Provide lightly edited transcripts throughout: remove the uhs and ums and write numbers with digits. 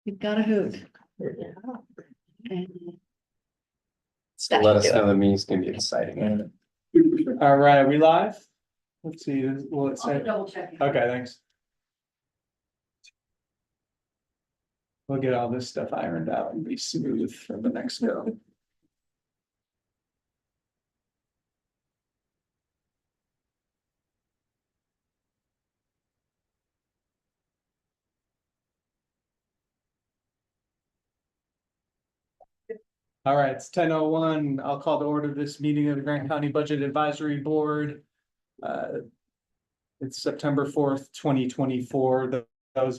You've got a hoot. And So let us know the meeting's gonna be exciting. All right, are we live? Let's see, will it say? double check. Okay, thanks. We'll get all this stuff ironed out and be smooth for the next go. All right, it's 10:01. I'll call to order this meeting of the Grant County Budget Advisory Board. It's September 4th, 2024. Those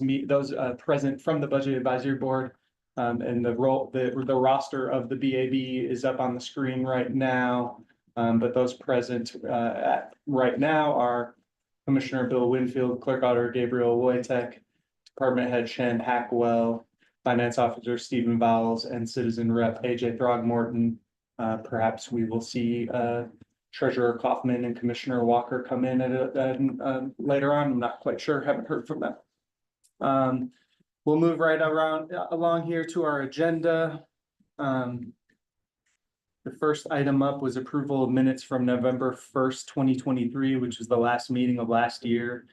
present from the Budget Advisory Board. And the roster of the BAB is up on the screen right now. But those present right now are Commissioner Bill Winfield, Clerk Auditor Gabriel Wojtek, Department Head Shen Hackwell, Finance Officer Stephen Vowles, and Citizen Rep AJ Throgmorton. Perhaps we will see Treasurer Kaufman and Commissioner Walker come in later on. I'm not quite sure, haven't heard from them. We'll move right along here to our agenda. The first item up was approval of minutes from November 1st, 2023, which is the last meeting of last year,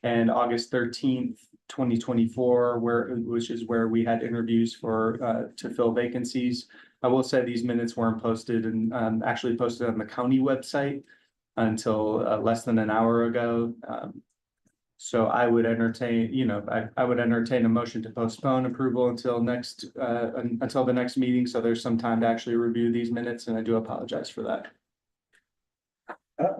and August 13th, 2024, which is where we had interviews for to fill vacancies. I will say these minutes weren't posted and actually posted on the county website until less than an hour ago. So I would entertain, I would entertain a motion to postpone approval until the next meeting. So there's some time to actually review these minutes, and I do apologize for that.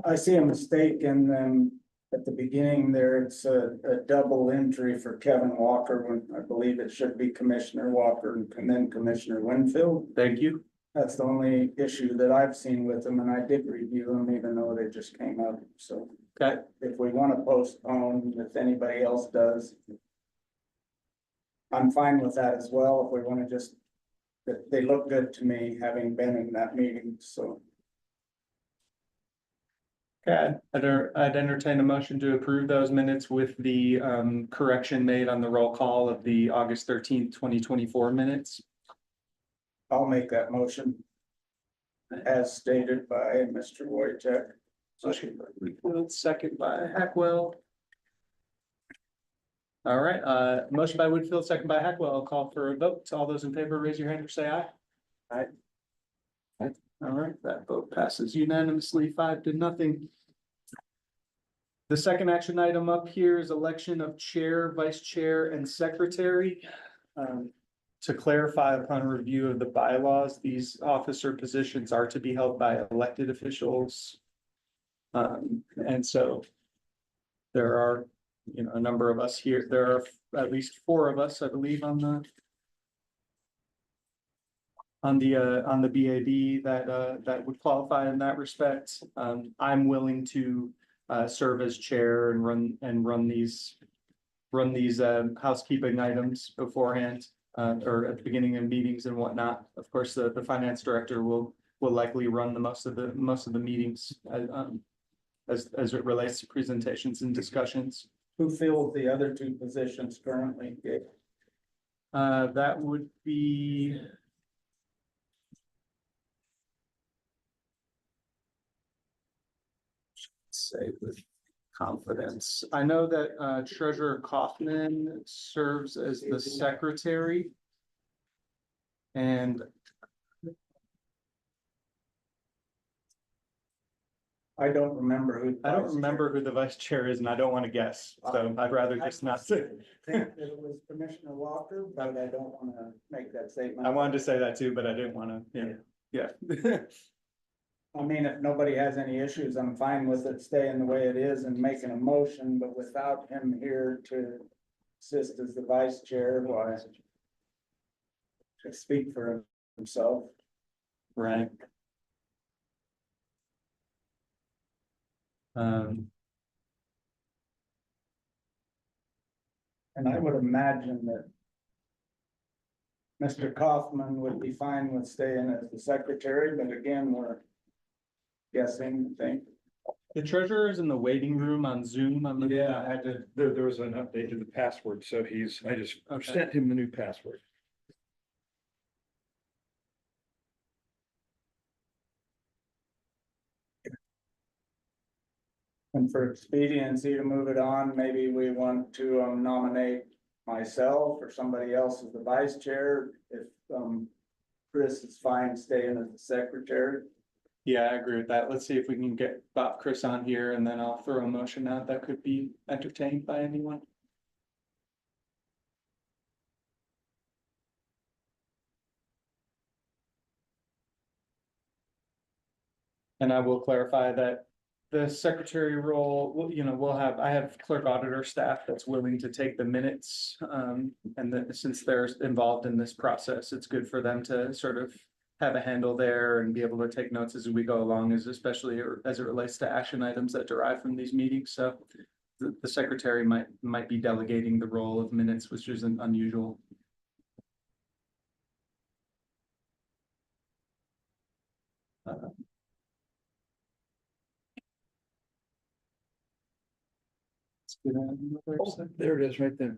I see a mistake in them at the beginning there. It's a double entry for Kevin Walker when I believe it should be Commissioner Walker and then Commissioner Winfield. Thank you. That's the only issue that I've seen with them, and I did review them even though they just came up. So Okay. if we want to postpone, if anybody else does, I'm fine with that as well. If we want to just, they look good to me having been in that meeting, so. Okay, I'd entertain a motion to approve those minutes with the correction made on the roll call of the August 13th, 2024 minutes. I'll make that motion as stated by Mr. Wojtek. Second by Hackwell. All right, motion by Woodfield, second by Hackwell. I'll call for a vote. All those in favor, raise your hand or say aye. Aye. All right, that vote passes unanimously, 5-0. The second action item up here is election of chair, vice chair, and secretary. To clarify, upon review of the bylaws, these officer positions are to be held by elected officials. And so there are, a number of us here. There are at least 4 of us, I believe, on the BAB that would qualify in that respect. I'm willing to serve as chair and run these housekeeping items beforehand, or at the beginning of meetings and whatnot. Of course, the finance director will likely run the most of the meetings as it relates to presentations and discussions. Who fills the other 2 positions currently? That would be. Say with confidence. I know that Treasurer Kaufman serves as the secretary. And I don't remember who. I don't remember who the vice chair is, and I don't want to guess, so I'd rather just not say. I think that it was Commissioner Walker, but I don't want to make that statement. I wanted to say that too, but I didn't want to, yeah. I mean, if nobody has any issues, I'm fine with it staying the way it is and making a motion, but without him here to assist as the vice chair, why? To speak for himself. Right. And I would imagine that Mr. Kaufman would be fine with staying as the secretary, but again, we're guessing, I think. The treasurer is in the waiting room on Zoom. I'm looking Yeah, at- I had to, there was an update to the password, so I just Okay. sent him the new password. And for expediency to move it on, maybe we want to nominate myself or somebody else as the vice chair, if, Chris is fine staying as the secretary. Yeah, I agree with that. Let's see if we can get Bob Chris on here and then I'll throw a motion out that could be entertained by anyone. And I will clarify that the secretary role, I have clerk auditor staff that's willing to take the minutes. And then since they're involved in this process, it's good for them to sort of have a handle there and be able to take notes as we go along, especially as it relates to action items that derive from these meetings. So the secretary might be delegating the role of minutes, which isn't unusual. Oh, there it is, right there.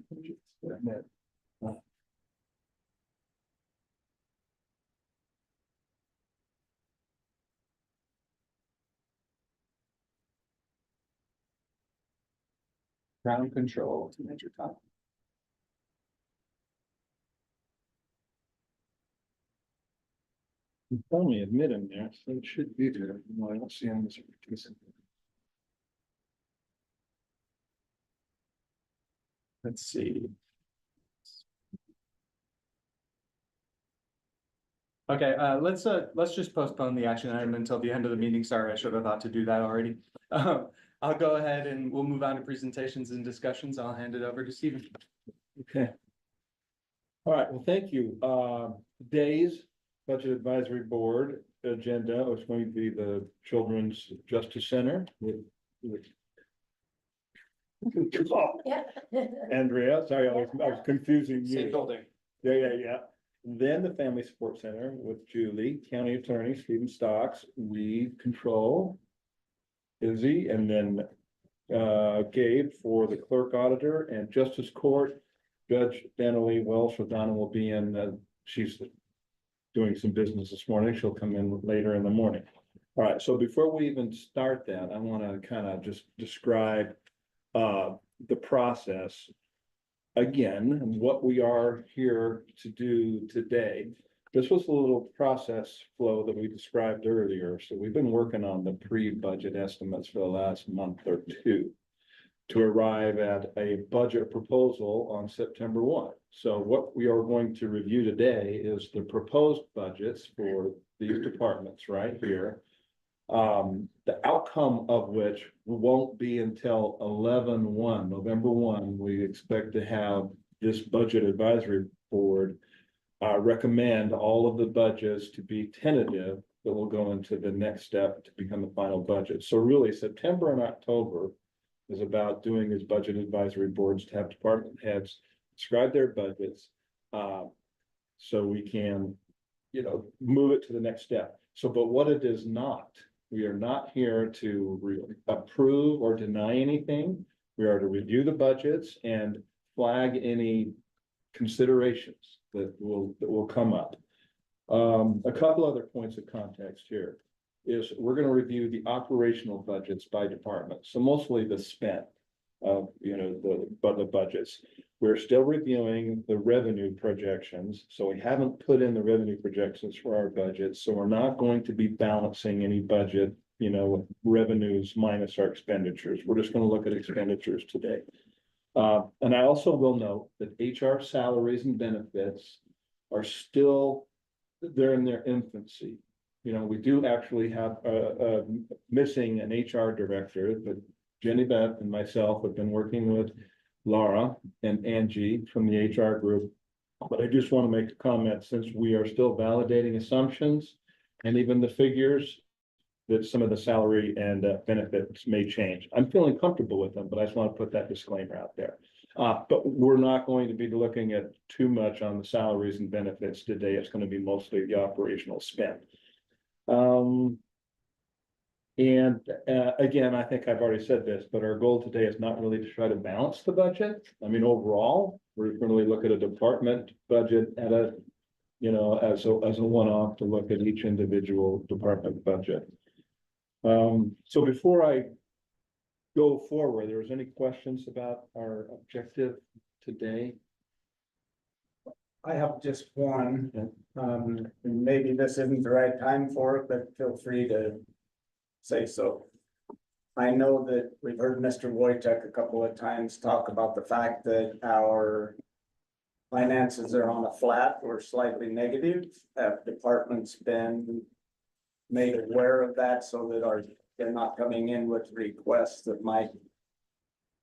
Ground control to Major Tom. You only admit him there, so it should be there. No, I don't see him as a participant. Let's see. Okay, let's just postpone the action item until the end of the meeting. Sorry, I should have thought to do that already. I'll go ahead and we'll move on to presentations and discussions. I'll hand it over to Stephen. Okay. All right, well, thank you. Today's Budget Advisory Board agenda is going to be the Children's Justice Center with Yeah. Andrea, sorry, I was confusing Same you. building. Yeah. Then the Family Support Center with Julie, County Attorney Stephen Stocks, Weed Control, Izzy, and then Gabe for the Clerk Auditor and Justice Court. Judge Danielle Welsh with Donna will be in, she's doing some business this morning. She'll come in later in the morning. All right, so before we even start that, I want to kind of just describe the process again, and what we are here to do today. This was a little process flow that we described earlier. So we've been working on the pre-budget estimates for the last month or two to arrive at a budget proposal on September 1. So what we are going to review today is the proposed budgets for these departments right here. The outcome of which won't be until November 1, we expect to have this Budget Advisory Board recommend all of the budgets to be tentative, that will go into the next step to become the final budget. So really, September and October is about doing his Budget Advisory Boards to have department heads describe their budgets, so we can, move it to the next step. So, but what it is not, we are not here to approve or deny anything. We are to review the budgets and flag any considerations that will come up. A couple other points of context here is we're going to review the operational budgets by department. So mostly the spend of, the budgets. We're still reviewing the revenue projections. So we haven't put in the revenue projections for our budgets. So we're not going to be balancing any budget, with revenues minus our expenditures. We're just going to look at expenditures today. And I also will note that HR salaries and benefits are still, they're in their infancy. We do actually have missing an HR director, but Jenny Beth and myself have been working with Laura and Angie from the HR group. But I just want to make a comment, since we are still validating assumptions and even the figures, that some of the salary and benefits may change. I'm feeling comfortable with them, but I just want to put that disclaimer out there. But we're not going to be looking at too much on the salaries and benefits today. It's going to be mostly the operational spend. And again, I think I've already said this, but our goal today is not really to try to balance the budget. I mean, overall, we're going to really look at a department budget at a, you know, as a one-off to look at each individual department budget. So before I go forward, there's any questions about our objective today? I have just one, Yeah. and maybe this isn't the right time for it, but feel free to say so. I know that we've heard Mr. Wojtek a couple of times talk about the fact that our finances are on a flat or slightly negative. Have departments been made aware of that so that they're not coming in with requests that might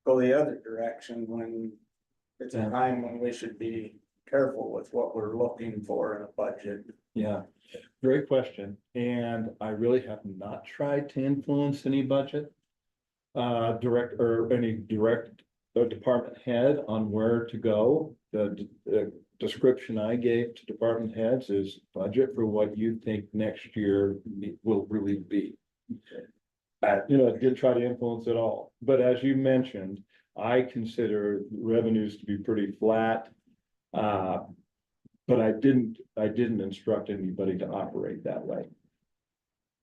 go the other direction when it's a Yeah. time when we should be careful with what we're looking for in a budget? Yeah, great question, and I really have not tried to influence any budget. Direct or any direct department head on where to go. The description I gave to department heads is budget for what you think next year will really be. You know, I didn't try to influence at all, but as you mentioned, I consider revenues to be pretty flat. But I didn't instruct anybody to operate that way.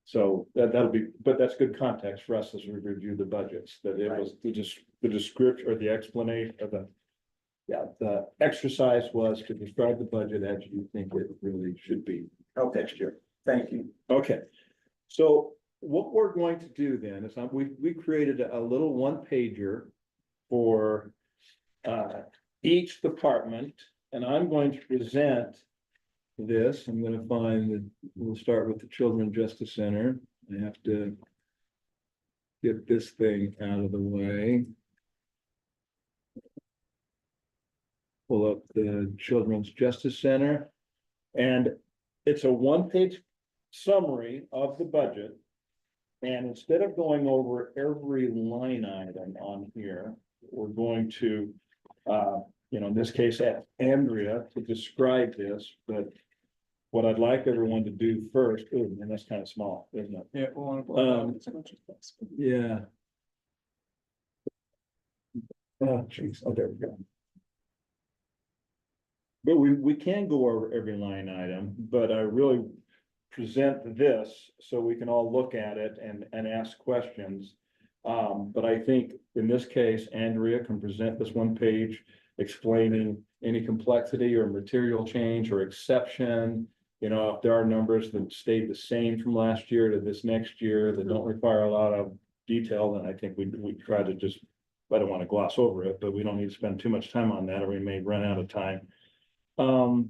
So that'll be, but that's good context for us as we review the budgets, that it was the description or the explanation of the exercise was to describe the budget as you think it really should be Okay, next year. thank you. Okay, so what we're going to do then is we created a little one pager for each department, and I'm going to present this. I'm gonna find that we'll start with the Children's Justice Center. I have to get this thing out of the way. Pull up the Children's Justice Center, and it's a one-page summary of the budget. And instead of going over every line item on here, we're going to, you know, in this case, ask Andrea to describe this, but what I'd like everyone to do first, ooh, and that's kind of small, isn't it? Yeah. We'll want to. Yeah. Oh, jeez, oh, there we go. But we can go over every line item, but I really present this so we can all look at it and ask questions. But I think in this case, Andrea can present this one page explaining any complexity or material change or exception. You know, if there are numbers that stayed the same from last year to this next year that don't require a lot of detail, then I think we try to just, I don't want to gloss over it, but we don't need to spend too much time on that or we may run out of time. And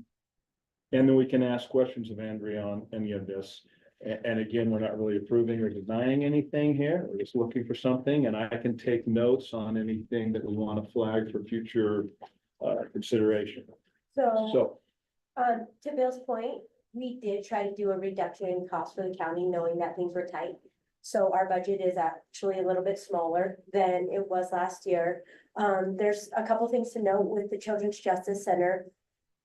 then we can ask questions of Andrea on any of this. And again, we're not really approving or denying anything here. We're just looking for something, and I can take notes on anything that we want to flag for future consideration. So, So, to Bill's point, we did try to do a reduction in cost for the county, knowing that things were tight. So our budget is actually a little bit smaller than it was last year. There's a couple things to note with the Children's Justice Center.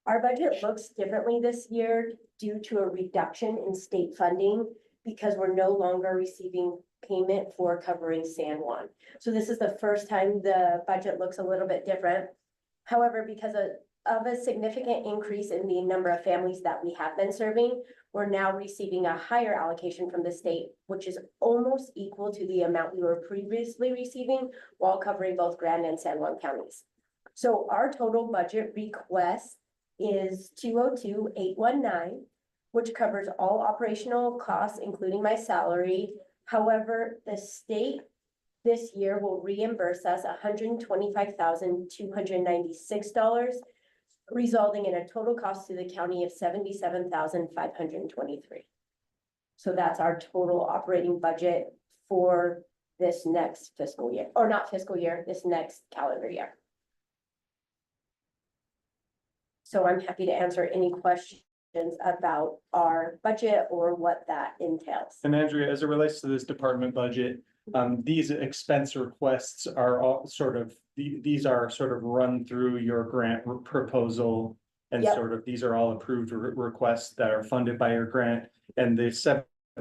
Our budget looks differently this year due to a reduction in state funding because we're no longer receiving payment for covering San Juan. So this is the first time the budget looks a little bit different. However, because of a significant increase in the number of families that we have been serving, we're now receiving a higher allocation from the state, which is almost equal to the amount we were previously receiving while covering both Grand and San Juan counties. So our total budget request is 202,819, which covers all operational costs, including my salary. However, the state this year will reimburse us $125,296, resulting in a total cost to the county of $77,523. So that's our total operating budget for this next fiscal year, or not fiscal year, this next calendar year. So I'm happy to answer any questions about our budget or what that entails. And Andrea, as it relates to this department budget, these expense requests are all sort of, these are sort of run through your grant proposal. And Yep. sort of, these are all approved requests that are funded by your grant. And the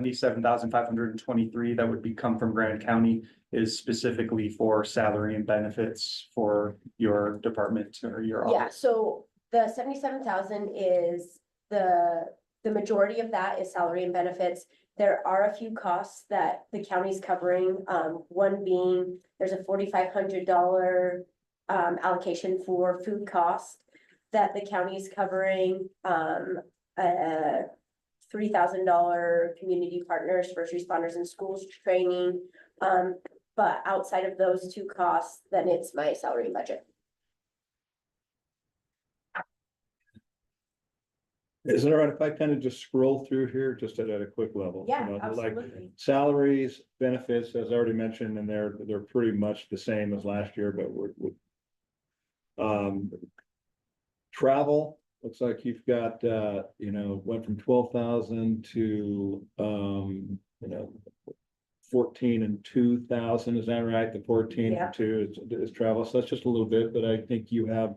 $77,523 that would come from Grand County is specifically for salary and benefits for your department or your Yeah, office. so the 77,000 is the majority of that is salary and benefits. There are a few costs that the county's covering, one being, there's a $4,500 allocation for food costs that the county's covering, $3,000 community partners, first responders and schools training. But outside of those two costs, then it's my salary budget. Is it all right if I kind of just scroll through here just at a quick level? You Yeah, know, like absolutely. salaries, benefits, as I already mentioned, and they're pretty much the same as last year, but travel, looks like you've got, went from 12,000 to, 14 and 2,000, is that right? The 14 Yeah. and 2 is travel, so that's just a little bit, but I think you have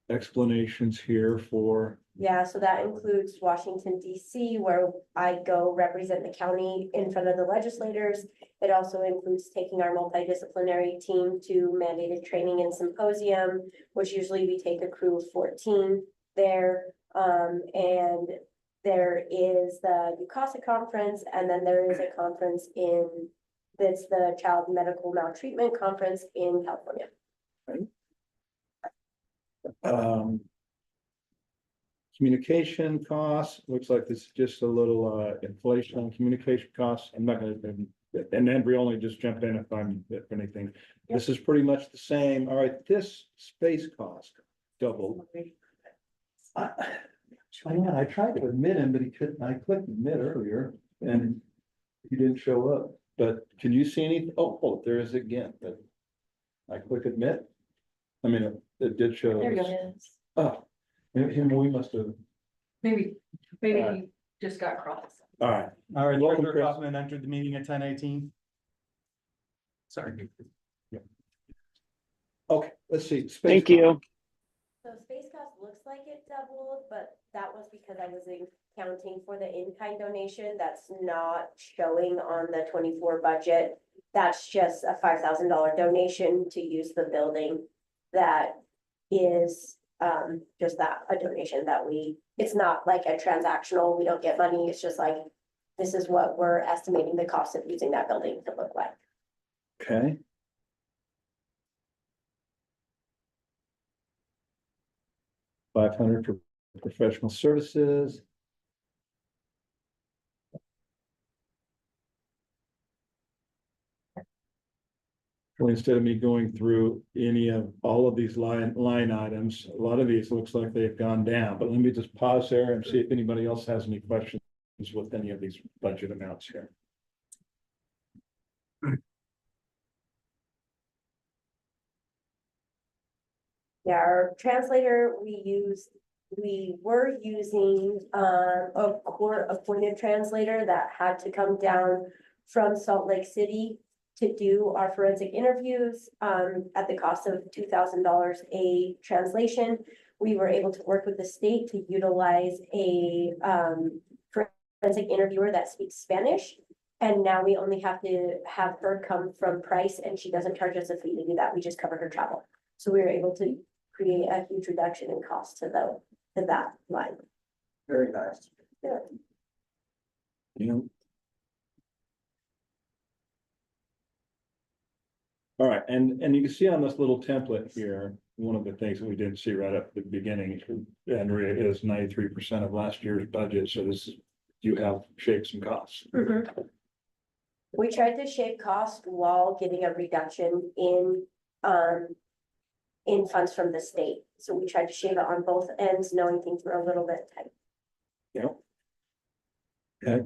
explanations here for. Yeah, so that includes Washington DC, where I go represent the county in front of the legislators. It also includes taking our multidisciplinary team to mandated training and symposium, which usually we take a crew of 14 there. And there is the UCASA conference, and then there is a conference that's the Child Medical Maltreatment Conference in California. Communication costs, looks like this is just a little inflation on communication costs. I'm not gonna, and Embry only just jump in if anything. This is pretty much the same. All right, this space cost doubled. I tried to admit him, but he couldn't. I clicked admit earlier and he didn't show up. But can you see anything? Oh, there is again, but I click admit. I mean, it did show. There you us. go. Oh, we must have, Maybe Alright. you just got crossed. all right. All right, Welcome, Director Chris. Kaufman entered the meeting at 10:18. Sorry. Okay, let's see. Space Thank cost. you. So space cost looks like it doubled, but that was because I was accounting for the in-kind donation that's not showing on the 24 budget. That's just a $5,000 donation to use the building. That is just that, a donation that it's not like a transactional, we don't get money, it's just like, this is what we're estimating the cost of using that building to look like. Okay. $500 for professional services. Well, instead of me going through all of these line items, a lot of these looks like they've gone down, but let me just pause there and see if anybody else has any questions with any of these budget amounts here. Yeah, our translator, we were using a court appointed translator that had to come down from Salt Lake City to do our forensic interviews at the cost of $2,000 a translation. We were able to work with the state to utilize a forensic interviewer that speaks Spanish. And now we only have to have her come from Price, and she doesn't charge us a fee to do that. We just cover her travel. So we were able to create a huge reduction in cost to that line. Very nice. Yeah. All right, and you can see on this little template here, one of the things that we didn't see right at the beginning, Andrea, is 93% of last year's budget, so you have shaved some costs. We tried to shave cost while getting a reduction in funds from the state. So we tried to shave it on both ends, knowing things were a little bit tight. Yep. Okay,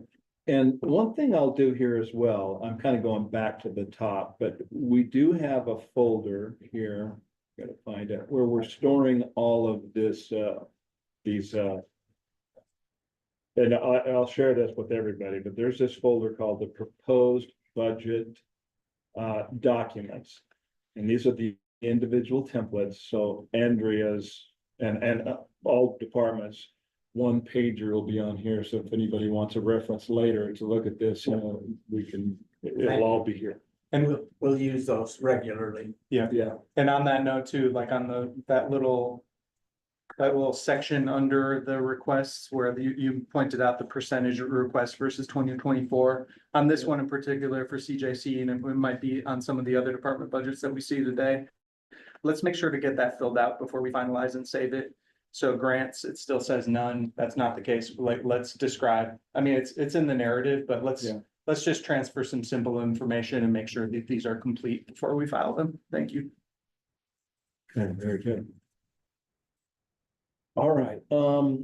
and one thing I'll do here as well, I'm kind of going back to the top, but we do have a folder here. Gotta find it, where we're storing all of this, and I'll share this with everybody, but there's this folder called the proposed budget documents. And these are the individual templates, so Andrea's and all departments one pager will be on here, so if anybody wants a reference later to look at this, we can, it'll all be here. And We'll use those regularly. Yeah, And on that note too, like on that little section under the requests where you pointed out the percentage of requests versus 2024. On this one in particular for CJC, and it might be on some of the other department budgets that we see today. Let's make sure to get that filled out before we finalize and save it. So grants, it still says none. That's not the case. Like, let's describe, I mean, it's in the narrative, but Yeah. let's just transfer some simple information and make sure that these are complete before we file them. Thank you. okay, very good. All right,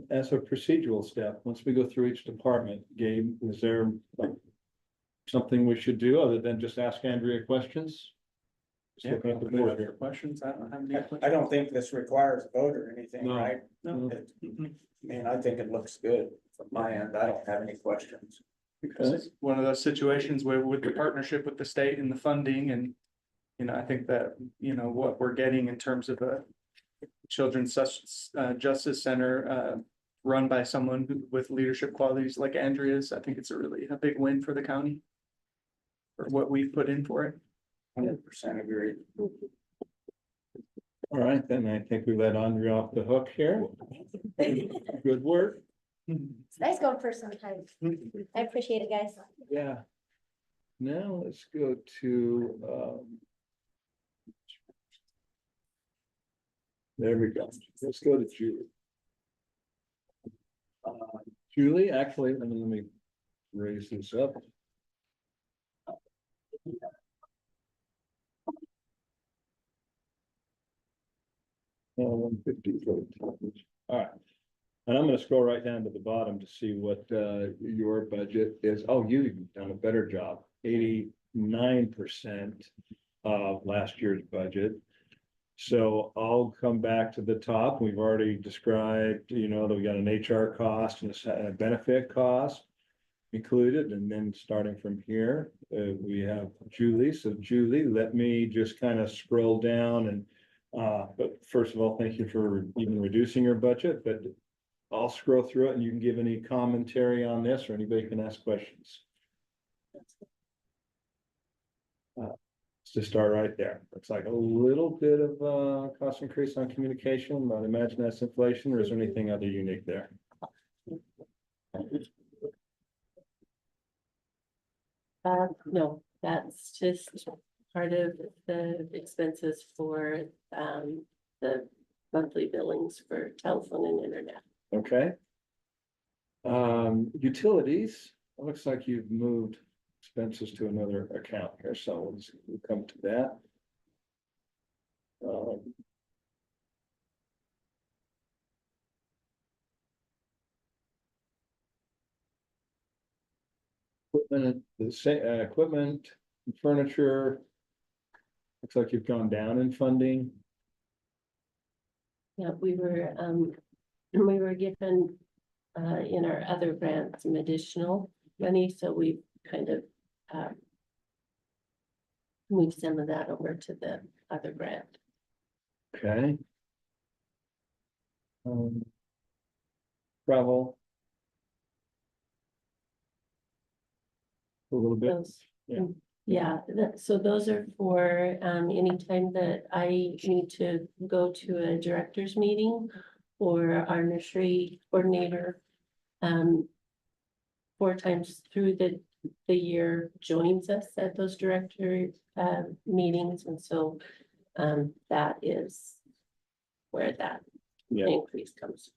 as a procedural step, once we go through each department, Gabe, is there something we should do other than just ask Andrea questions? Just looking at the board here. Questions? I don't have any. I don't think this requires a vote or anything, No. right? No. It- I mean, I think it looks good from my end. I don't have any questions. Because it's one of those situations where with the partnership with the state and the funding and, I think that, what we're getting in terms of a children's justice center, run by someone with leadership qualities like Andrea's, I think it's a big win for the county. For what we've put in for it. 100% agree. All right, then I think we let Andrea off the hook here. Good work. It's nice going first sometimes. I appreciate it, guys. Yeah. Now let's go to, there we go. Let's go to Julie. Julie, actually, let me raise this up. Oh, 150. All right. And I'm gonna scroll right down to the bottom to see what your budget is. Oh, you've done a better job. 89% of last year's budget. So I'll come back to the top. We've already described, that we got an HR cost and a benefit cost included, and then starting from here, we have Julie. So Julie, let me just kind of scroll down and but first of all, thank you for even reducing your budget, but I'll scroll through it and you can give any commentary on this or anybody can ask questions. To start right there, looks like a little bit of cost increase on communication, but I imagine that's inflation, or is there anything other unique there? No, that's just part of the expenses for the monthly billings for telephone and internet. Okay. Utilities, it looks like you've moved expenses to another account here, so we'll come to that. Equipment, equipment, and furniture. Looks like you've gone down in funding. Yeah, we were given in our other grants some additional money, so we kind of moved some of that over to the other grant. Okay. Travel. A little bit, Those- yeah. Yeah, so those are for anytime that I need to go to a director's meeting or our nursery coordinator. 4 times through the year joins us at those director meetings, and so that is where that Yeah. increase comes.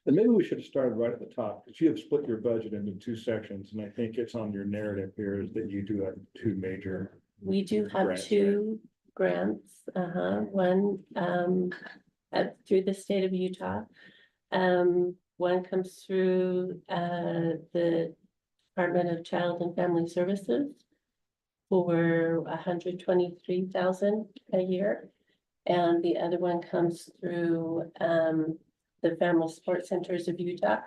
And maybe we should have started right at the top, because you have split your budget into 2 sections, and I think it's on your narrative here is that you do have 2 major. We do have grants, right? 2 grants, one through the state of Utah. One comes through the Department of Child and Family Services for $123,000 a year. And the other one comes through the Family Support Centers of Utah,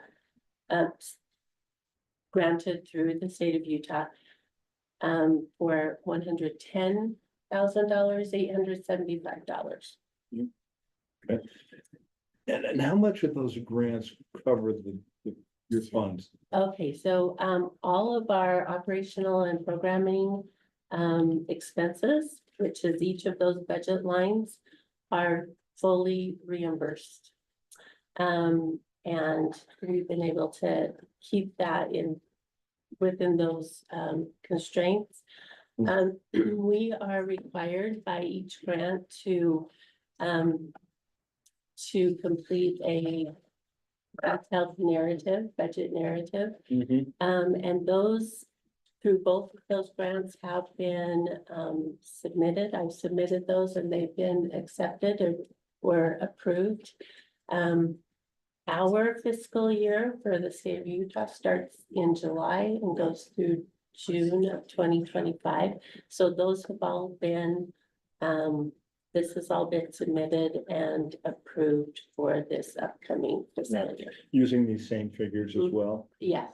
granted through the state of Utah for $110,000, $875. And how much of those grants cover your funds? Okay, so all of our operational and programming expenses, which is each of those budget lines, are fully reimbursed. And we've been able to keep that within those constraints. We are required by each grant to complete a health narrative, budget narrative. And those, through both of those grants, have been submitted. I've submitted those and they've been accepted or approved. Our fiscal year for the state of Utah starts in July and goes through June of 2025. So those have all been, this has all been submitted and approved for this upcoming fiscal year. Using these same figures as well? Yes.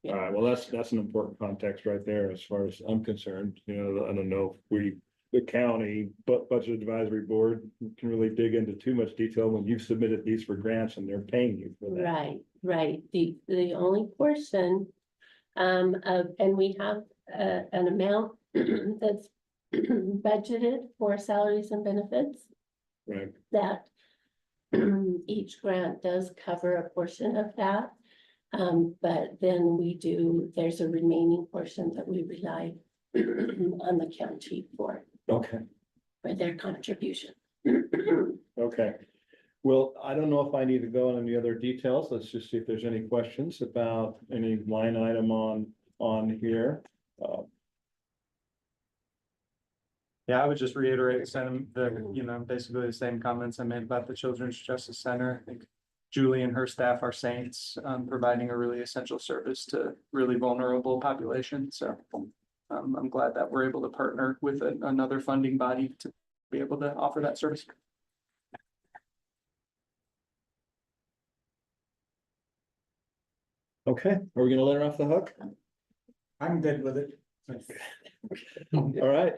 All right, well, that's an important context right there as far as I'm concerned. You know, I don't know if the county, budget advisory board can really dig into too much detail when you've submitted these for grants and they're paying you for that. Right. The only portion and we have an amount that's budgeted for salaries and benefits. Right. That each grant does cover a portion of that. But then there's a remaining portion that we rely on the county for Okay, their contribution. okay. Well, I don't know if I need to go on any other details. Let's just see if there's any questions about any line item on here. Yeah, I would just reiterate basically the same comments I made about the Children's Justice Center. I think Julie and her staff are saints, providing a really essential service to really vulnerable populations. So I'm glad that we're able to partner with another funding body to be able to offer that service. Okay, are we gonna let her off the hook? I'm good with it. All right.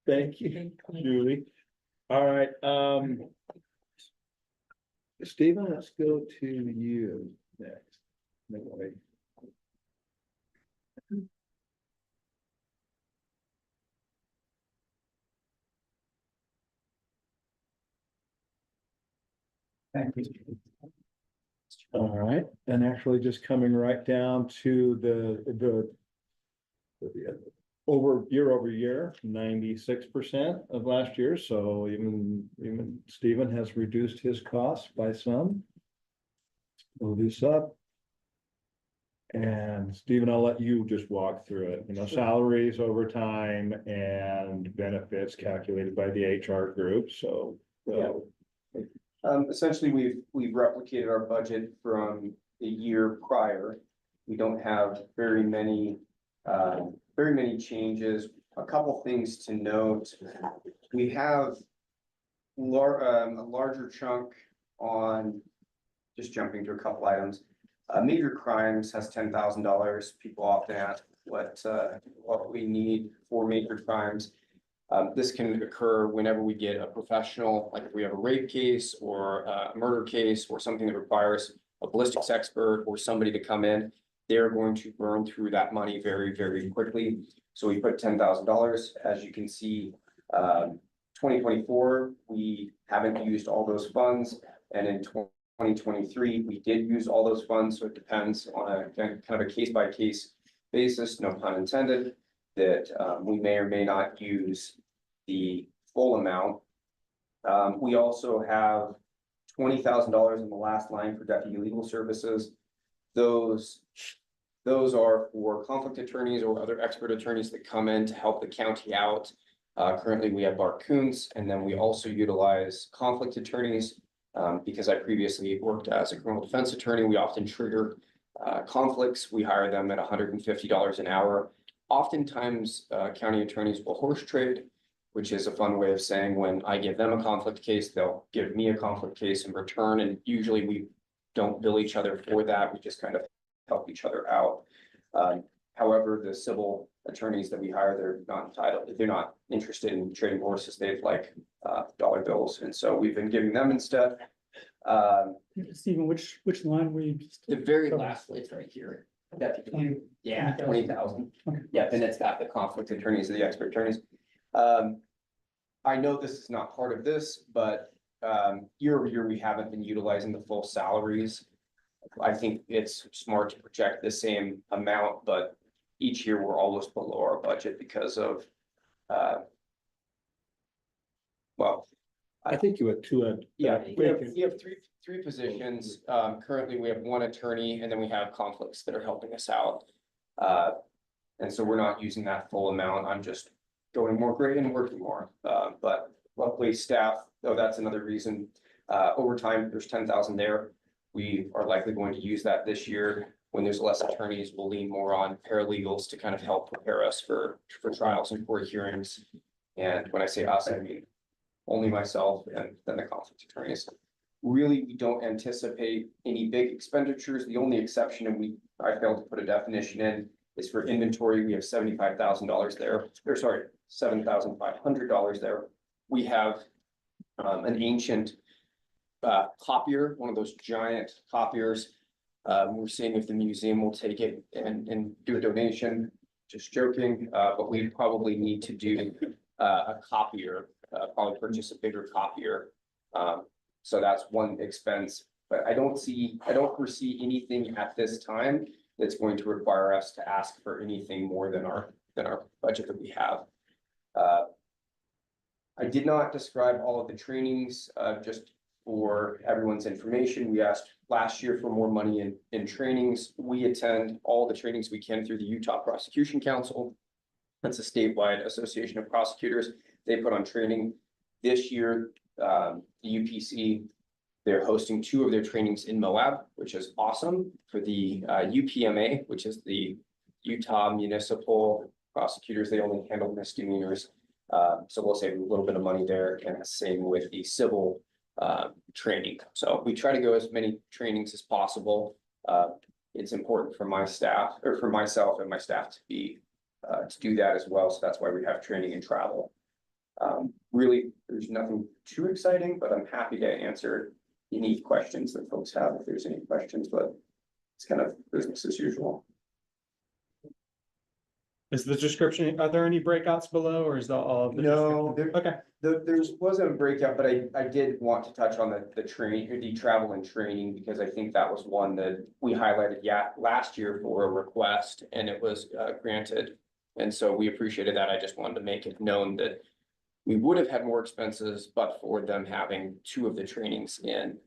Thank you, Julie. All right, Stephen, let's go to you next. No way. Thank you. All right, and actually just coming right down to the year over year, 96% of last year, so even Stephen has reduced his costs by some. Move this up. And Stephen, I'll let you just walk through it, salaries, overtime, and benefits calculated by the HR group, so. Essentially, we've replicated our budget from the year prior. We don't have very many changes. A couple things to note. We have a larger chunk on, just jumping to a couple items. Major crimes has $10,000. People often ask what we need for major crimes. This can occur whenever we get a professional, like if we have a rape case or a murder case or something that requires a ballistics expert or somebody to come in. They're going to burn through that money very, very quickly. So we put $10,000. As you can see, 2024, we haven't used all those funds. And in 2023, we did use all those funds. So it depends on a kind of a case by case basis, no pun intended, that we may or may not use the full amount. We also have $20,000 in the last line for deputy legal services. Those are for conflict attorneys or other expert attorneys that come in to help the county out. Currently, we have Bart Kuntz, and then we also utilize conflict attorneys because I previously worked as a criminal defense attorney. We often trigger conflicts. We hire them at $150 an hour. Oftentimes, county attorneys will horse trade, which is a fun way of saying when I give them a conflict case, they'll give me a conflict case in return. And usually we don't bill each other for that. We just kind of help each other out. However, the civil attorneys that we hire, they're not interested in trading horses. They'd like dollar bills. And so we've been giving them instead. Stephen, which line were you? The very last place right here. Yeah, 20,000. Okay. Yeah, and it's got the conflict attorneys and the expert attorneys. I know this is not part of this, but year over year, we haven't been utilizing the full salaries. I think it's smart to project the same amount, but each year we're almost below our budget because of well, I think you had two. yeah, we have three positions. Currently, we have one attorney and then we have conflicts that are helping us out. And so we're not using that full amount. I'm just going more great and working more. But luckily staff, though, that's another reason. Overtime, there's 10,000 there. We are likely going to use that this year. When there's less attorneys, we'll lean more on paralegals to kind of help prepare us for trials and court hearings. And when I say us, I mean only myself and then the conflict attorneys. Really, we don't anticipate any big expenditures. The only exception, and I failed to put a definition in, is for inventory. We have $75,000 there, or sorry, $7,500 there. We have an ancient copier, one of those giant copiers. We're seeing if the museum will take it and do a donation. Just joking, but we probably need to do a copier, probably purchase a bigger copier. So that's one expense, but I don't foresee anything at this time that's going to require us to ask for anything more than our budget that we have. I did not describe all of the trainings, just for everyone's information. We asked last year for more money in trainings. We attend all the trainings we can through the Utah Prosecution Council. That's a statewide association of prosecutors. They put on training this year. The UPC, they're hosting 2 of their trainings in Moab, which is awesome. For the UPMA, which is the Utah Municipal Prosecutors, they only handle misdemeanors. So we'll save a little bit of money there, and the same with the civil training. So we try to go as many trainings as possible. It's important for my staff, or for myself and my staff, to be to do that as well. So that's why we have training and travel. Really, there's nothing too exciting, but I'm happy to answer any questions that folks have, if there's any questions, but it's kind of business as usual. Is the description, are there any breakouts below, or is that all of the? No, description? Okay, There wasn't a breakout, but I did want to touch on the training, or the travel and training, because I think that was one that we highlighted, last year for a request, and it was granted. And so we appreciated that. I just wanted to make it known that we would have had more expenses, but for them having 2 of the trainings in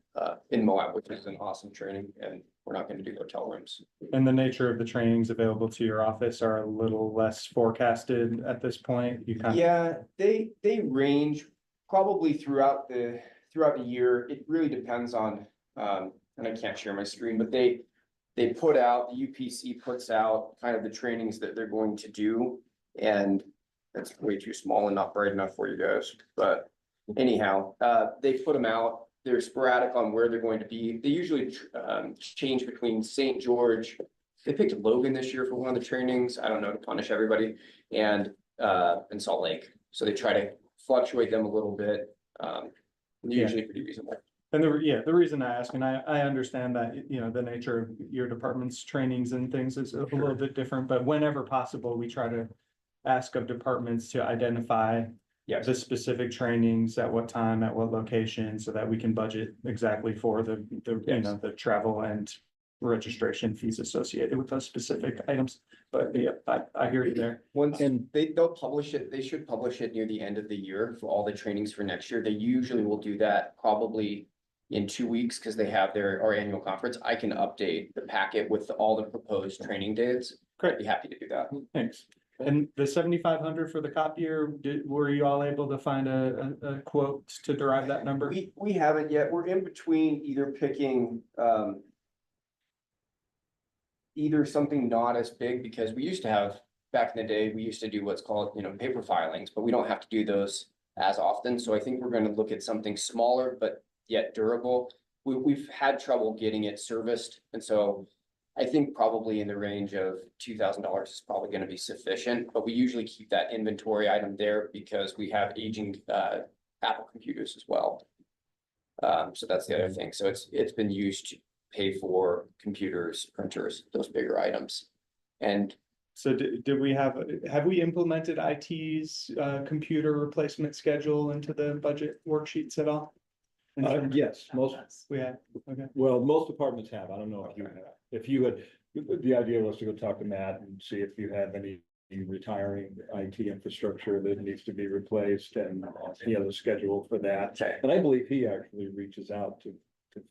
Moab, which is an awesome training, and we're not going to do hotel rooms. and the nature of the trainings available to your office are a little less forecasted at this point. You kind of. Yeah, they range probably throughout the year. It really depends on, and I can't share my screen, but they put out, the UPC puts out kind of the trainings that they're going to do. And that's way too small and not bright enough for you guys, but anyhow, they put them out. They're sporadic on where they're going to be. They usually change between St. George. They picked Logan this year for one of the trainings. I don't know, to punish everybody, and Salt Lake. So they try to fluctuate them a little bit. Usually pretty reasonable. And the reason I ask, and I understand that, you know, the nature of your department's trainings and things is a little bit different, but whenever possible, we try to ask of departments to identify the specific trainings, at what time, at what location, so that we can budget exactly for the you know, the travel and registration fees associated with those specific items. But yeah, I hear you there. They'll publish it, they should publish it near the end of the year for all the trainings for next year. They usually will do that probably in 2 weeks, because they have our annual conference. I can update the packet with all the proposed training dates. Great. I'd be happy to do that. Thanks. And the 7,500 for the copier, were you all able to find a quote to derive that number? We haven't yet. We're in between either picking either something not as big, because we used to have, back in the day, we used to do what's called, you know, paper filings, but we don't have to do those as often. So I think we're going to look at something smaller, but yet durable. We've had trouble getting it serviced. And so I think probably in the range of $2,000 is probably going to be sufficient, but we usually keep that inventory item there because we have aging Apple computers as well. So that's the other thing. So it's been used to pay for computers, printers, those bigger items. And So did we have we implemented IT's computer replacement schedule into the budget worksheets at all? Yes, most, We had, okay. well, most departments have. I don't know if you had, the idea was to go talk to Matt and see if you have any retiring IT infrastructure that needs to be replaced and he has a schedule for that. Okay. And I believe he actually reaches out to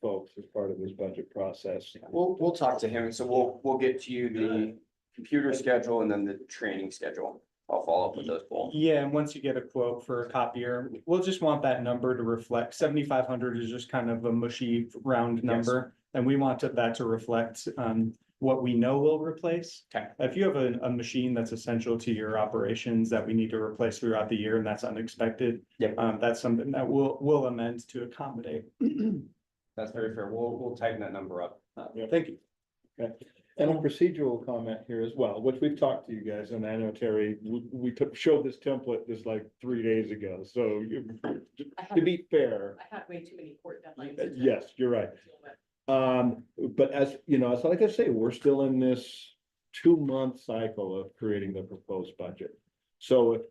folks as part of his budget process. we'll talk to him. So we'll get to you the computer schedule and then the training schedule. I'll follow up with those both. Yeah, and once you get a quote for a copier, we'll just want that number to reflect, 7,500 is just kind of a mushy round number. And we want that to reflect what we know we'll replace. Okay. If you have a machine that's essential to your operations that we need to replace throughout the year and that's unexpected. Yep. That's something that we'll amend to accommodate. That's very fair. We'll tighten that number up. Thank you. Okay. And a procedural comment here as well, which we've talked to you guys, and I know Terry, we showed this template just like 3 days ago, so to be fair, I had way too many court deadlines. yes, you're right. But as you know, so like I say, we're still in this 2-month cycle of creating the proposed budget. So if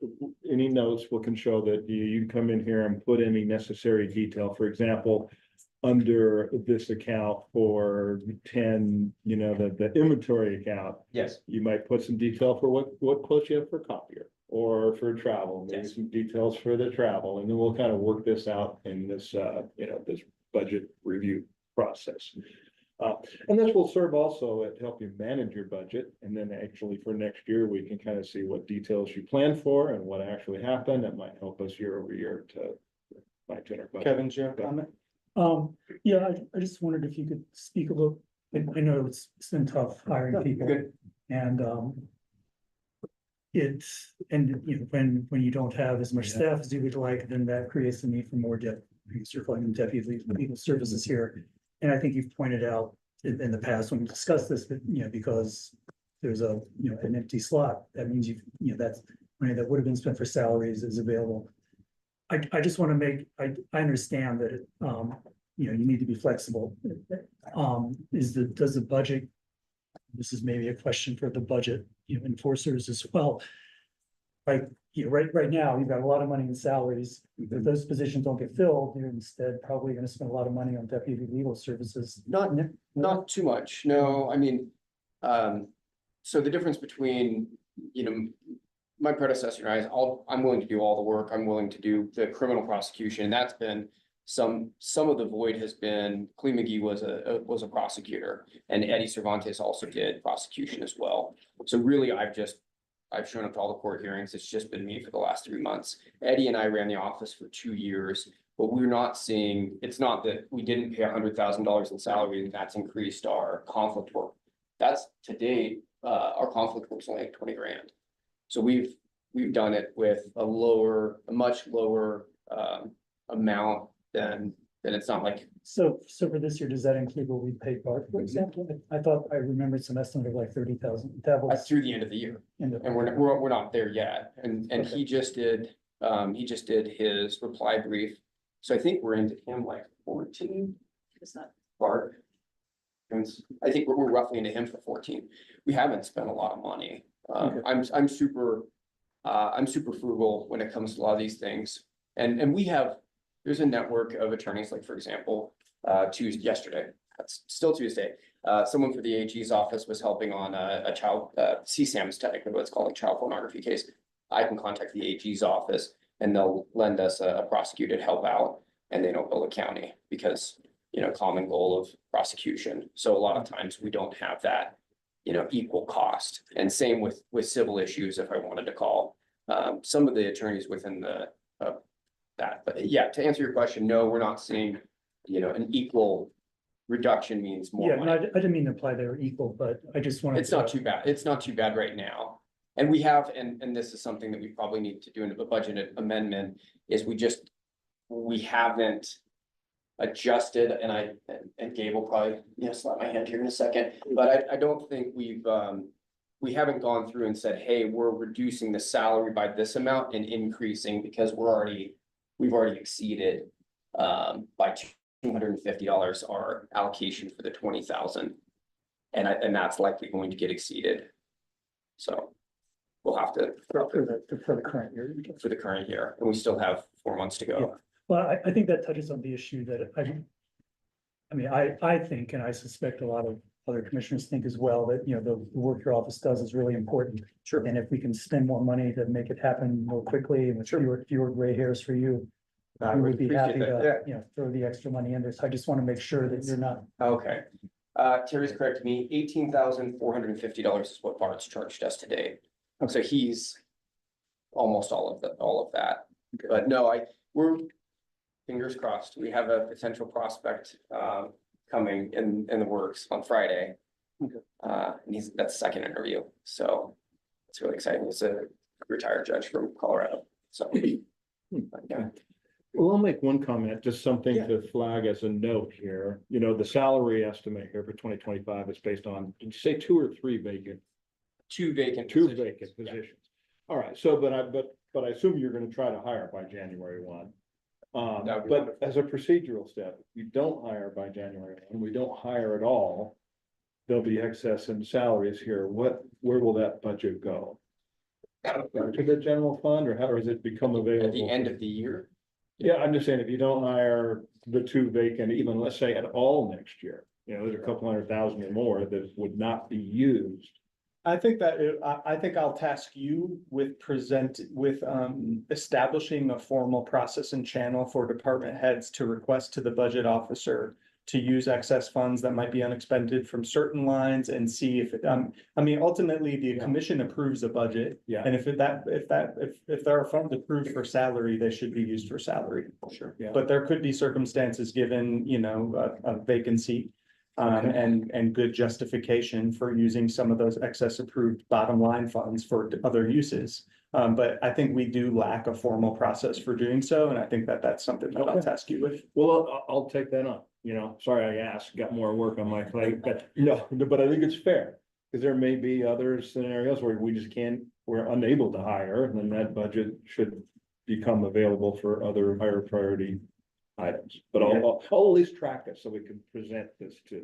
any notes, we can show that you can come in here and put any necessary detail, for example, under this account for 10, the inventory account, Yes. you might put some detail for what quotes you have for copier or for travel, maybe Yes. some details for the travel, and then we'll kind of work this out in this, this budget review process. And this will serve also at help you manage your budget, and then actually for next year, we can kind of see what details you plan for and what actually happened. That might help us year over year to fine-tune our budget. Kevin, do you have a comment? Yeah, I just wondered if you could speak a little, I know it's been tough hiring people. Good. And, when you don't have as much staff as you would like, then that creates the need for more deputy legal services here. And I think you've pointed out in the past when we discussed this, that, because there's an empty slot, that means that's money that would have been spent for salaries is available. I just want to make, I understand that, you need to be flexible. Does the budget, this is maybe a question for the budget, enforcers as well. Like, right now, you've got a lot of money in salaries. If those positions don't get filled, you're instead probably going to spend a lot of money on deputy legal services. Not too much, no, I mean, so the difference between, my predecessor and I'm willing to do all the work, I'm willing to do the criminal prosecution, and that's been some of the void has been, Clea McGee was a prosecutor, and Eddie Cervantes also did prosecution as well. So really, I've shown up to all the court hearings, it's just been me for the last 3 months. Eddie and I ran the office for 2 years, but we're not seeing, it's not that we didn't pay $100,000 in salary and that's increased our conflict work. That's to date, our conflict work's only like 20 grand. So we've done it with a much lower amount than it's not like. So for this year, does that include what we paid Bart, for example? I thought I remembered some estimate of like 30,000. That was Through the end of the year, in the. and we're not there yet, and Okay. he just did his reply brief. So I think we're into him like 14, It's not. Bart. And I think we're roughly into him for 14. We haven't spent a lot of money. Okay. I'm super frugal when it comes to a lot of these things. And there's a network of attorneys, like, for example, yesterday, that's still Tuesday. Someone for the AG's office was helping on a child, CSAM is technically what it's called, a child pornography case. I can contact the AG's office and they'll lend us a prosecutor to help out, and they don't bill the county because, common goal of prosecution. So a lot of times we don't have that, equal cost. And same with civil issues, if I wanted to call some of the attorneys within that. But yeah, to answer your question, no, we're not seeing, an equal reduction means more Yeah, no, money. I didn't mean to imply they were equal, but I just wanted. It's not too bad. It's not too bad right now. And we have, and this is something that we probably need to do in a budget amendment, is we haven't adjusted, and Gabe will probably, slap my hand here in a second, but I don't think we haven't gone through and said, hey, we're reducing the salary by this amount and increasing because we've already exceeded by $1,850 our allocation for the 20,000. And that's likely going to get exceeded. So we'll have to, For the current year. for the current year, and we still have 4 months to go. Well, I think that touches on the issue that I think, and I suspect a lot of other commissioners think as well, that, you know, the work your office does is really important. Sure. And if we can spend more money to make it happen more quickly and with fewer gray hairs for you, I we would would be appreciate happy that. to, you know, throw the extra money in there. So I just want to make sure that you're not. Okay, Terry's correct me, $18,450 is what Bart's charged us today. So he's almost all of that. But no, we're fingers crossed. We have a potential prospect coming in the works on Friday. And that's second interview, so it's really exciting. It's a retired judge from Colorado, so. Yeah. Well, I'll make one comment, just something Yeah. to flag as a note here. You know, the salary estimate here for 2025 is based on, did you say 2 or 3 vacant? Two vacant. Two positions. vacant Yeah. positions. All right, so, but I assume you're gonna try to hire by January 1. That would be But wonderful. as a procedural step, if you don't hire by January 1, we don't hire at all. There'll be excess in salaries here. Where will that budget go? To the general fund, or how does it become available? At the end of the year, Yeah, I'm just saying, if you don't hire the 2 vacant, even let's say at all next year, you know, there's a couple $100,000 or more that would not be used. I think that, I think I'll task you with establishing a formal process and channel for department heads to request to the budget officer to use excess funds that might be unexpended from certain lines and see if, ultimately, the commission approves a budget. Yeah. And if there are funds approved for salary, they should be used for salary. sure. Yeah. But there could be circumstances given, you know, a vacancy. And good justification for using some of those excess approved bottom line funds for other uses. But I think we do lack a formal process for doing so, and I think that that's something that I'll Okay. task you with. Well, I'll take that on, you know, sorry I asked, got more work on my plate, but no, but I think it's fair. Cause there may be other scenarios where we just we're unable to hire, and then that budget should become available for other higher priority items. But I'll at least track it so we can present this to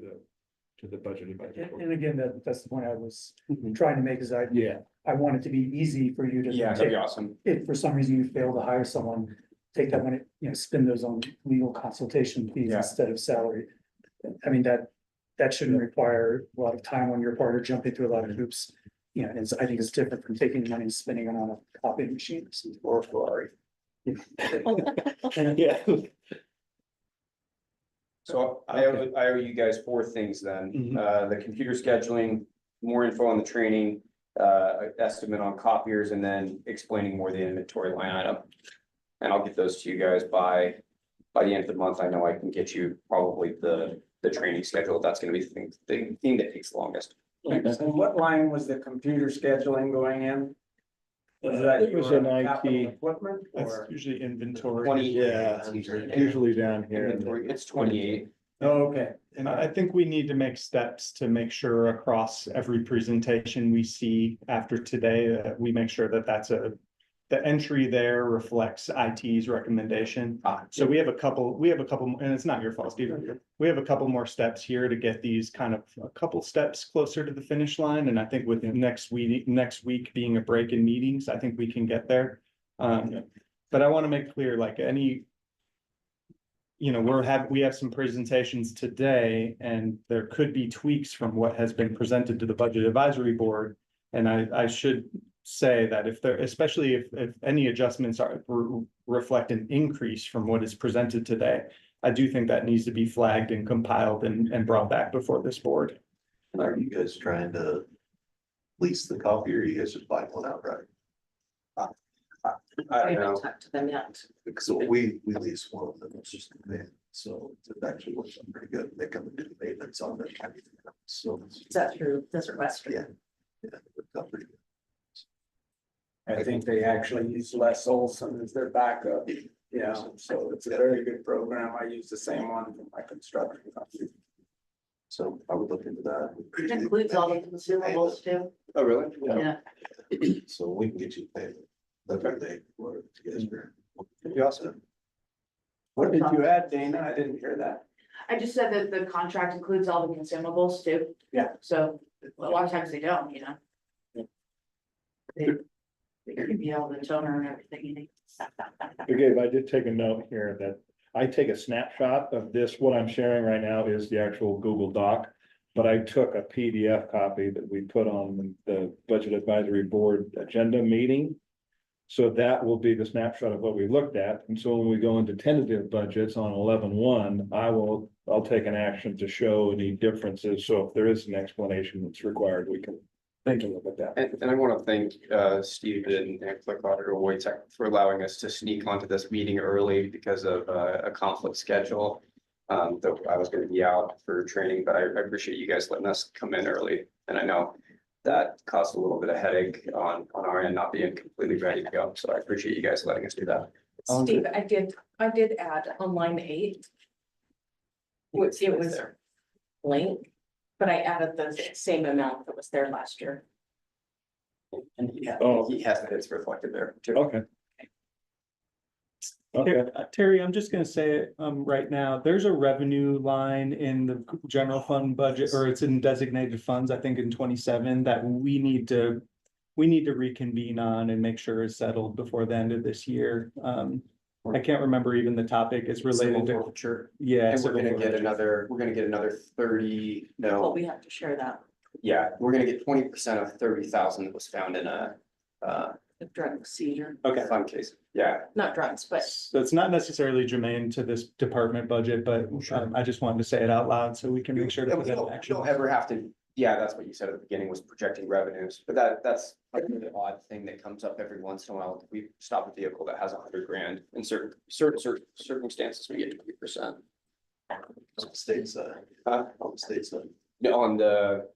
the budget advisory board. And again, that's the point I was Mhm. trying to make, is Yeah, I want it to be easy for you to. Yeah, that'd be awesome. If for some reason you fail to hire someone, take that money, you know, spend those on legal consultation fees Yeah. instead of salary. I mean, that shouldn't require a lot of time on your part or jumping through a lot of hoops. You know, and I think it's different from taking money and spending it on a copy machine or a Ferrari. yeah. So I owe you guys 4 things then. Mhm. The computer scheduling, more info on the training, estimate on copiers, and then explaining more the inventory line item. And I'll get those to you guys by the end of the month. I know I can get you probably the training schedule. That's gonna be the thing that takes the longest. And what line was the computer scheduling going in? Was that It was your an IT. capital equipment That's or? usually inventory. 20. Yeah, usually down here. Inventory, it's 28. Oh, okay. And I think we need to make steps to make sure across every presentation we see after today, that we make sure that the entry there reflects IT's recommendation. So we have a couple, and it's not your fault, Steve. We have a couple more steps here to get these kind of a couple steps closer to the finish line. And I think with next week being a break in meetings, I think we can get there. But I want to make clear, like you know, we have some presentations today, and there could be tweaks from what has been presented to the Budget Advisory Board. And I should say that especially if any adjustments reflect an increase from what is presented today, I do think that needs to be flagged and compiled and brought back before this board. Are you guys trying to lease the copy, or you guys just buy one outright? I don't know. haven't talked to them yet. Because we lease one of them, it's just a van, so it actually works out pretty good. They come and do the maintenance on it. So. Is that through Desert Western? Yeah. Yeah, it worked out pretty good. I think they actually use Les Olson as their backup. Yeah, so it's a very good program. I use the same one for my construction company. So I would look into that. It includes all the consumables too. Oh, really? Yeah. So we can get you paid. That's what they were, you guys were. That'd be awesome. What did you add, Dana? I didn't hear that. I just said that the contract includes all the consumables too. Yeah. So a lot of times they don't, you know. They give you all the toner and everything you need. Okay, but I did take a note here that I take a snapshot of this, what I'm sharing right now is the actual Google Doc. But I took a PDF copy that we put on the Budget Advisory Board agenda meeting. So that will be the snapshot of what we looked at, and so when we go into tentative budgets on 11/1, I'll take an action to show any differences, so if there is an explanation that's required, we can. Take a look at that. And I want to thank Steve and Clerk Auditor Wojtek for allowing us to sneak onto this meeting early because of a conflict schedule. Though I was going to be out for training, but I appreciate you guys letting us come in early. And I know that caused a little bit of headache on our end, not being completely ready to go. So I appreciate you guys letting us do that. Steve, I did add on line 8. Which it was blank, but I added the same amount that was there last year. And Oh. he has that it's reflected there too. Okay. Okay, Terry, I'm just gonna say it, right now, there's a revenue line in the general fund budget, or it's in designated funds, I think in 27, that we need to reconvene on and make sure is settled before the end of this year. I can't remember even the topic, it's related to, Forfeiture. yeah. And we're civil gonna get forfeiture. we're gonna get another 30, Well, no, we have to share that, yeah, we're gonna get 20% of 30,000 that was found in a the drug seizure, Okay, fund case. Yeah, not drugs, but so it's not necessarily germane to this department budget, but I just wanted to say it out loud so we can make sure to and put we it in don't action. ever have to, yeah, that's what you said at the beginning was projecting revenues, but that's like an odd thing that comes up every once in a while. We stop a vehicle that has 100 grand in certain circumstances, we get 20%. State side, Uh, on the state side. no, on the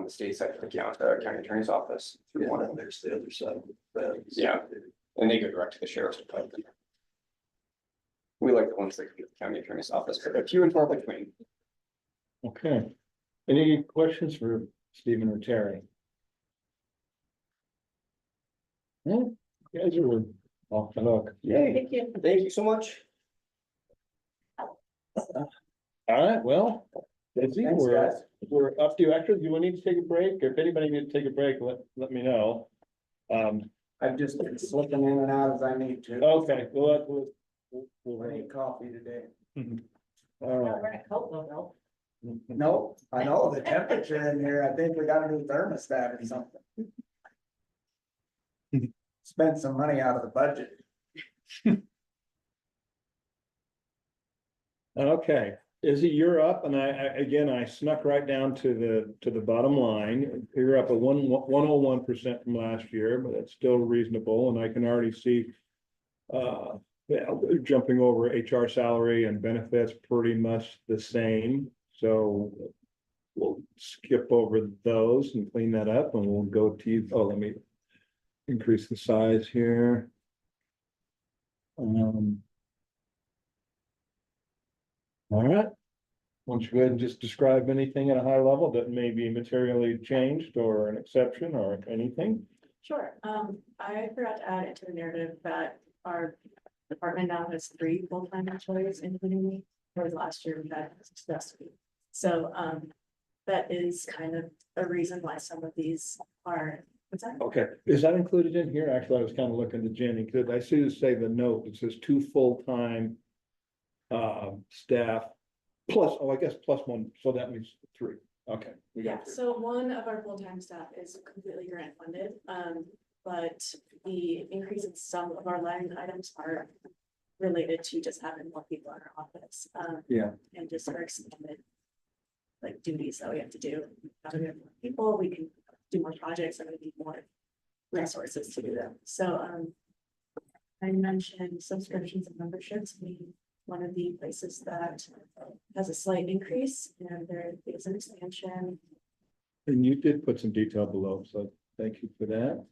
state side of the county attorney's office. Yeah, and there's the other side. Yeah. And they go direct to the sheriff's department. We like the ones that go to the county attorney's office, but they're few and far between. okay. Any questions for Stephen or Terry? Yeah, you guys are off the hook. Yay. Thank you so much. All right, well, that's it. Thanks, guys. We're up to you. Actually, you will need to take a break, or if anybody needs to take a break, let me know. I've just been slipping in and out as I need to. Okay, I need coffee today. all right. we're at Coldwell though. No, I know the temperature in here, I think we got a new thermostat or something. Spent some money out of the budget. Okay, Izzy, you're up, and I snuck right down to the bottom line. You're up 101% from last year, but it's still reasonable, and I can already see. Jumping over HR salary and benefits pretty much the same, so. We'll skip over those and clean that up, and we'll go to you. Oh, let me increase the size here. All right. Why don't you go ahead and just describe anything at a high level that may be materially changed or an exception or anything? Sure, I forgot to add into the narrative that our department now has 3 full-time employees, including me, whereas last year we had just 2. So, that is kind of a reason why some of these are, what's that? Okay, is that included in here? Actually, I was kind of looking to Jenny, because I see you say the note, it says 2 full-time staff plus, I guess plus 1, so that means 3. Okay. We Yeah, got 3. so one of our full-time staff is completely grant funded, but the increase in some of our line items are related to just having more people in our office. Yeah. And just our expanded like duties that we have to do. Now that we have more people, we can do more projects and we need more resources to do them. So, I mentioned subscriptions and memberships being one of the places that has a slight increase, and there is an expansion. And you did put some detail below, so thank you for that.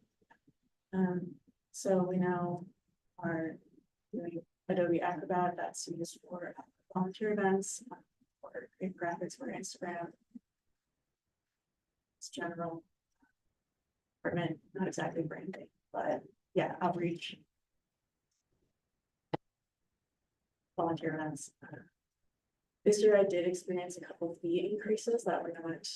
So we now are doing Adobe Acrobat, that's used for volunteer events, or create graphics for Instagram. It's general department, not exactly branding, but yeah, outreach. Volunteer events. This year I did experience a couple of fee increases that were not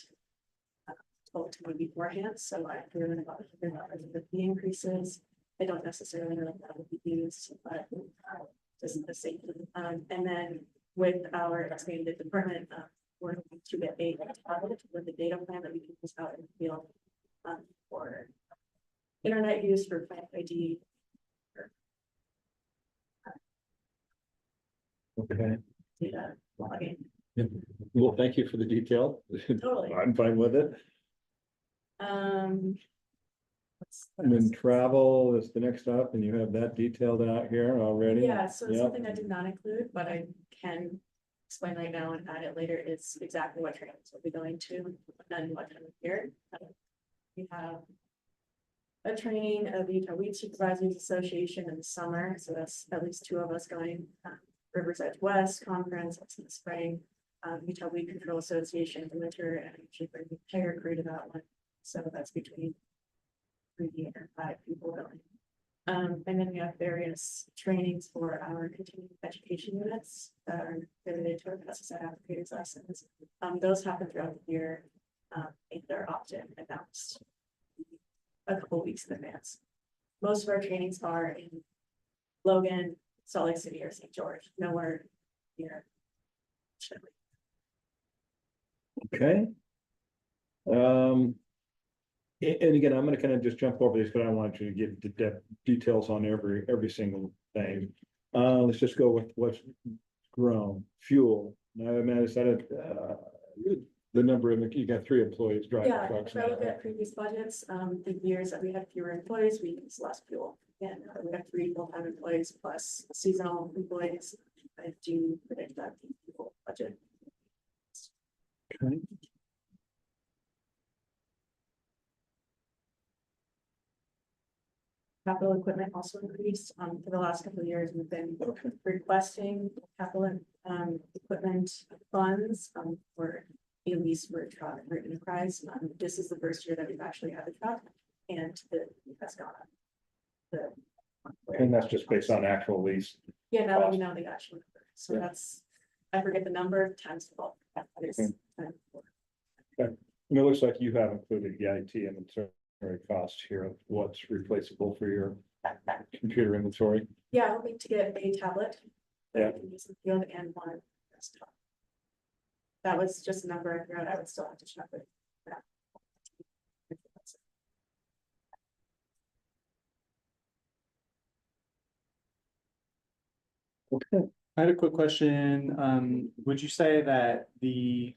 told to me beforehand, so I've driven about $100 of the fee increases. I don't necessarily know if that will be used, but just the same. And then with our expanded department, we're going to get a tablet with a data plan that we can use out in the field for internet use for plant ID. Okay, Data logging. well, thank you for the detail. Totally. I'm fine with it. What And then else? travel is the next up, and you have that detailed out here already. Yeah, so Yep. something I did not include, but I can explain right now and add it later is exactly what trainings we'll be going to and what time of year. We have a training of the Utah Weed Supervisors Association in the summer, so that's at least 2 of us going. Rivers Edge West Conference, that's in the spring. Utah Weed Control Association in the winter, and I usually bring the entire crew to that one. So that's between 3 and 5 people going. And then we have various trainings for our continuing education units that are related to our pesticide applicators lessons. Those happen throughout the year, and they're often announced a couple weeks in advance. Most of our trainings are in Logan, Salt Lake City, or St. George, nowhere near. Okay. And again, I'm gonna kind of just jump over this, but I want you to get the details on every single thing. Let's just go with what's grown, fuel. Now, I mean, is that the number of, you got 3 employees driving Yeah, trucks if I now, look right? at previous budgets, the years that we had fewer employees, we used less fuel. And we have 3 full-time employees plus seasonal employees. I do predict that the fuel budget. Okay. Capital equipment also increased, for the last couple of years, we've been requesting capital, equipment funds, for a lease for a truck for enterprise. This is the first year that we've actually had a truck, and that's gone up. And that's just based on actual lease. Yeah, now that we know the actual number, so Yeah. that's, I forget the number, times 12. That is, And it looks like you have included the IT inventory cost here of what's replaceable for your computer inventory. yeah, hoping to get a tablet. that Yeah. I can use in the field and one desktop. That was just a number I threw out, I would still have to check with that. Okay. I had a quick question. Would you say that the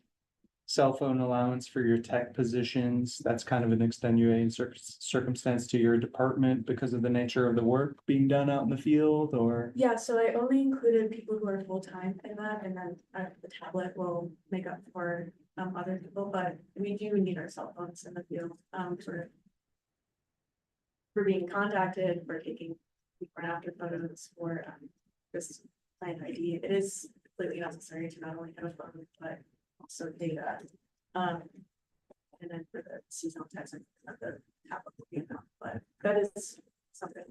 cell phone allowance for your tech positions, that's kind of an extenuating circumstance to your department because of the nature of the work being done out in the field, or? Yeah, so I only included people who are full-time in that, and then the tablet will make up for other people, but we do need our cell phones in the field for being contacted, for taking before and after photos, for this plant ID. It is completely necessary to not only have a phone, but also data. And then for the seasonal testing, the tablet will be enough, but that is something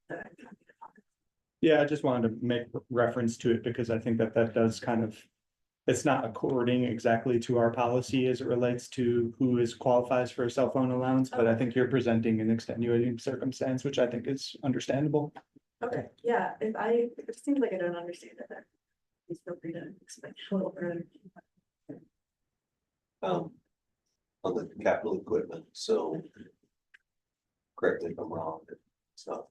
that I'm happy to talk about. Yeah, I just wanted to make reference to it because I think that that does kind of, it's not according exactly to our policy as it relates to who qualifies for a cell phone allowance, but I think you're presenting an extenuating circumstance, which I think is understandable. Okay, yeah, if it seems like I don't understand it, then please feel free to explain a little further. On the capital equipment, so. Correct me if I'm wrong, so.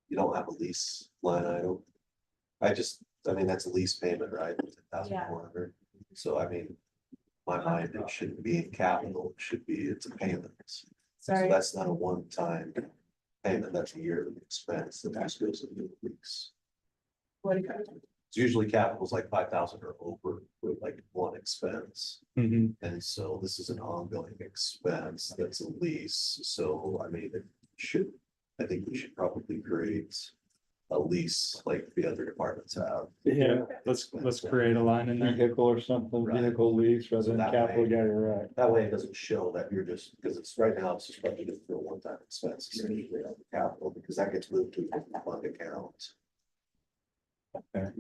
You don't have a lease line item. I mean, that's a lease payment, right? 10,400. So I mean, my mind, it shouldn't be in capital, it should be, it's a payment. So Sorry, that's not a one-time payment, that's a yearly expense that just goes into the lease. what, It's usually capital's like 5,000 or over with like one expense. Mhm. And so this is an ongoing expense that's a lease, so I mean, I think we should probably create a lease like the other departments have. Yeah, Let's create a line in there. vehicle or something, Right. vehicle lease rather than That capital, way- yeah, you're right. That way it doesn't show that you're just, because it's right now, it's just budgeted for a one-time expense, it's usually on the capital, because that gets moved to a fund account. Okay.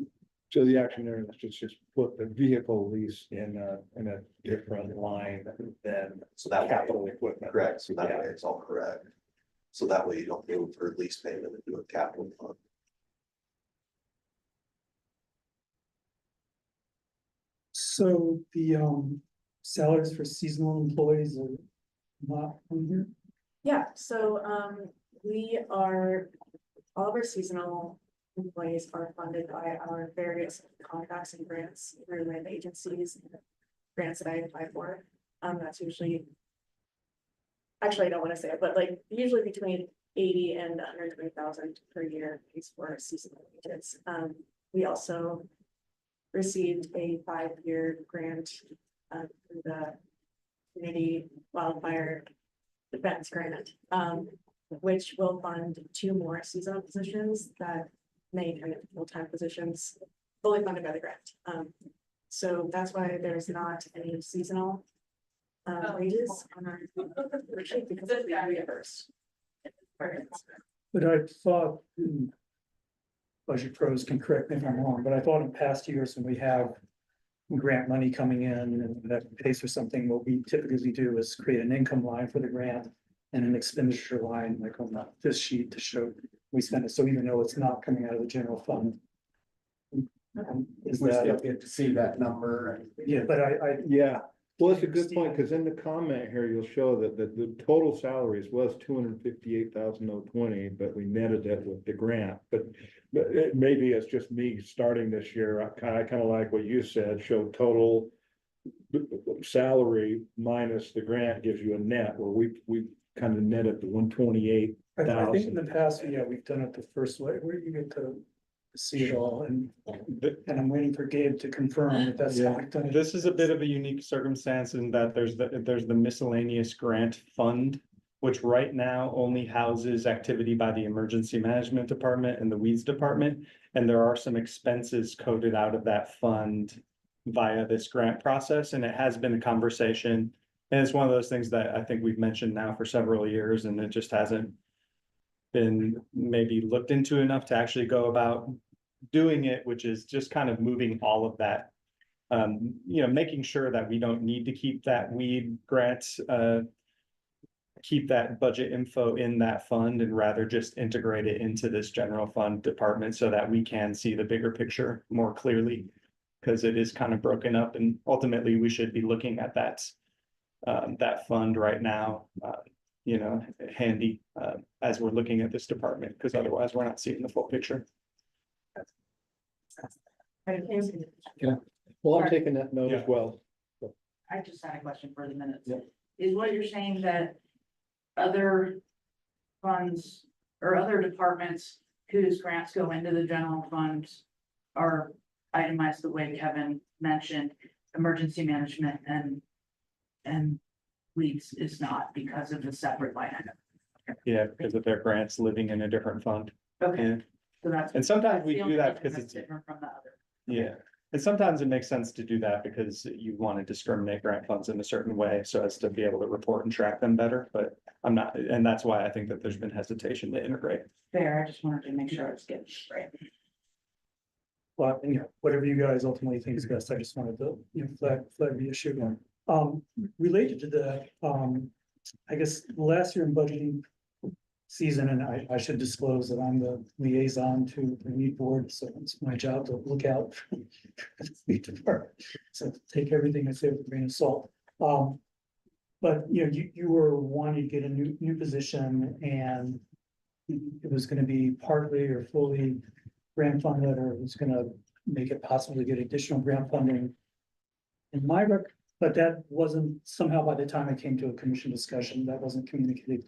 So the action there is just put the vehicle lease in a different line than So that way, capital equipment. correct, so that way it's all correct. So that way you don't go for lease payment and do a capital fund. So the salaries for seasonal employees are not on here? Yeah, so, we are, all of our seasonal employees are funded by our various contracts and grants through land agencies. And grants that I apply for, that's usually. Actually, I don't wanna say it, but like usually between 80 and 120,000 per year is for seasonal agents. We also received a 5-year grant, through the community wildfire defense grant, which will fund 2 more seasonal positions that may turn into full-time positions, fully funded by the grant. So that's why there's not any seasonal wages on our worksheet because it's reimbursed. But I thought, Budget pros can correct me if I'm wrong, but I thought in past years when we have grant money coming in and that pays for something, what we typically do is create an income line for the grant and an expenditure line, like on this sheet to show we spend it. So even though it's not coming out of the general fund. Is We still that, get to see that number and. yeah, but I, Yeah, well, it's a good point, because in the comment here, you'll show that the total salaries was 258,020, but we netted it with the grant, but maybe it's just me starting this year, I kind of like what you said, show total salary minus the grant gives you a net, where we kind of netted the 128. I think in the past, yeah, we've done it the first way, where you get to see it all, and I'm waiting for Gabe to confirm that that's how we've done it. This is a bit of a unique circumstance in that there's the miscellaneous grant fund, which right now only houses activity by the emergency management department and the weeds department. And there are some expenses coded out of that fund via this grant process, and it has been a conversation. And it's one of those things that I think we've mentioned now for several years, and it just hasn't been maybe looked into enough to actually go about doing it, which is just kind of moving all of that. Making sure that we don't need to keep that weed grant, keep that budget info in that fund, and rather just integrate it into this general fund department so that we can see the bigger picture more clearly. Because it is kind of broken up, and ultimately we should be looking at that fund right now, handy, as we're looking at this department, because otherwise we're not seeing the full picture. Well, I'm taking that note as well. I just had a question for the minutes. Yeah. Is what you're saying that other funds or other departments whose grants go into the general funds are itemized the way Kevin mentioned, emergency management and weeds is not because of the separate line item? Yeah, because of their grants living in a different fund. Okay, Yeah. so that's. And sometimes we that's the do only that item because that's it's, different from the other. yeah. And sometimes it makes sense to do that because you want to discriminate grant funds in a certain way so as to be able to report and track them better, but I'm not, and that's why I think that there's been hesitation to integrate. Fair, I just wanted to make sure it's getting right. Well, whatever you guys ultimately think is best, I just wanted to, flag the issue. Related to that, I guess last year in budgeting season, and I should disclose that I'm the liaison to the weed board, so it's my job to look out for the weed department. So take everything I say with a grain of salt. But you were wanting to get a new position, and it was gonna be partly or fully grant funded, or it was gonna make it possible to get additional grant funding. In my but that wasn't, somehow by the time it came to a commission discussion, that wasn't communicated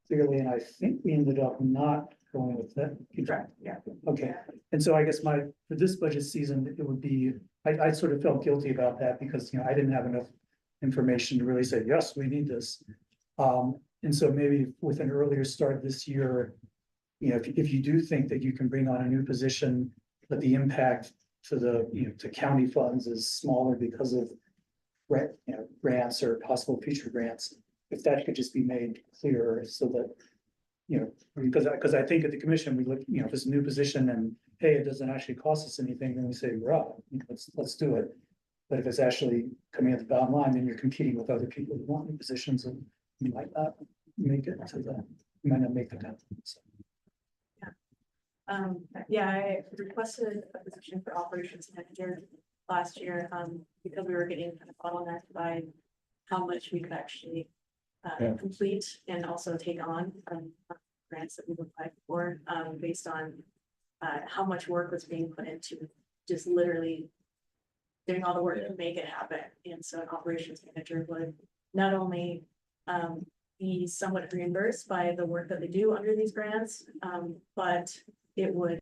clearly, and I think we ended up not going with that. Correct, yeah. Okay, and so I guess for this budget season, it would be, I sort of felt guilty about that because, I didn't have enough information to really say, yes, we need this. And so maybe with an earlier start this year, if you do think that you can bring on a new position, but the impact to the, to county funds is smaller because of grants or possible future grants, if that could just be made clearer so that you know, because I think at the commission, we look, you know, if it's a new position and, hey, it doesn't actually cost us anything, then we say, we're up, let's do it. But if it's actually coming at the bottom line, then you're competing with other people who want new positions and you might not make it to the, you might not make the cut. So, Yeah, I requested a position for operations manager last year, because we were getting kind of bottlenecked by how much we could actually Yeah. complete and also take on, grants that we've applied for, based on how much work was being put into just literally doing all the work to make it happen. And so an operations manager would not only be somewhat reimbursed by the work that they do under these grants, but it would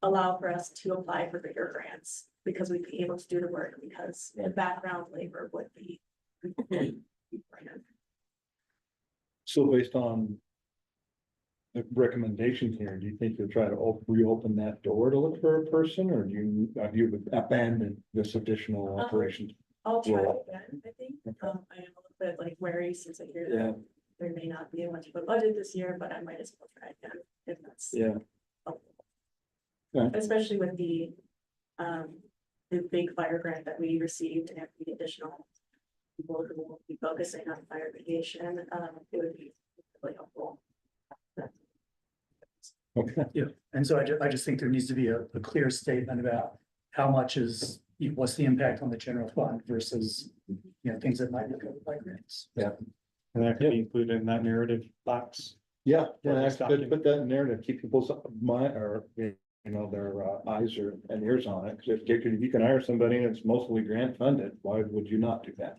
allow for us to apply for bigger grants because we'd be able to do the work because the background labor would be. So based on the recommendation here, do you think you'll try to reopen that door to look for a person, or do you, have you abandoned this additional operations? I'll try Well, again, I think. okay. I am a little bit like wary since I hear Yeah. that there may not be much of a budget this year, but I might as well try again if that's. Yeah. helpful. Okay. Especially with the big fire grant that we received and the additional people who will be focusing on fire mitigation, it would be really helpful. Okay. yeah, and so I just think there needs to be a clear statement about how much is, what's the impact on the general fund versus, you know, things that might be covered by grants. And that could be included in that narrative box. Yeah, For this put that in there to keep people's mind, or, you know, their eyes and ears on it, because if you can hire somebody that's mostly grant funded, why would you not do that?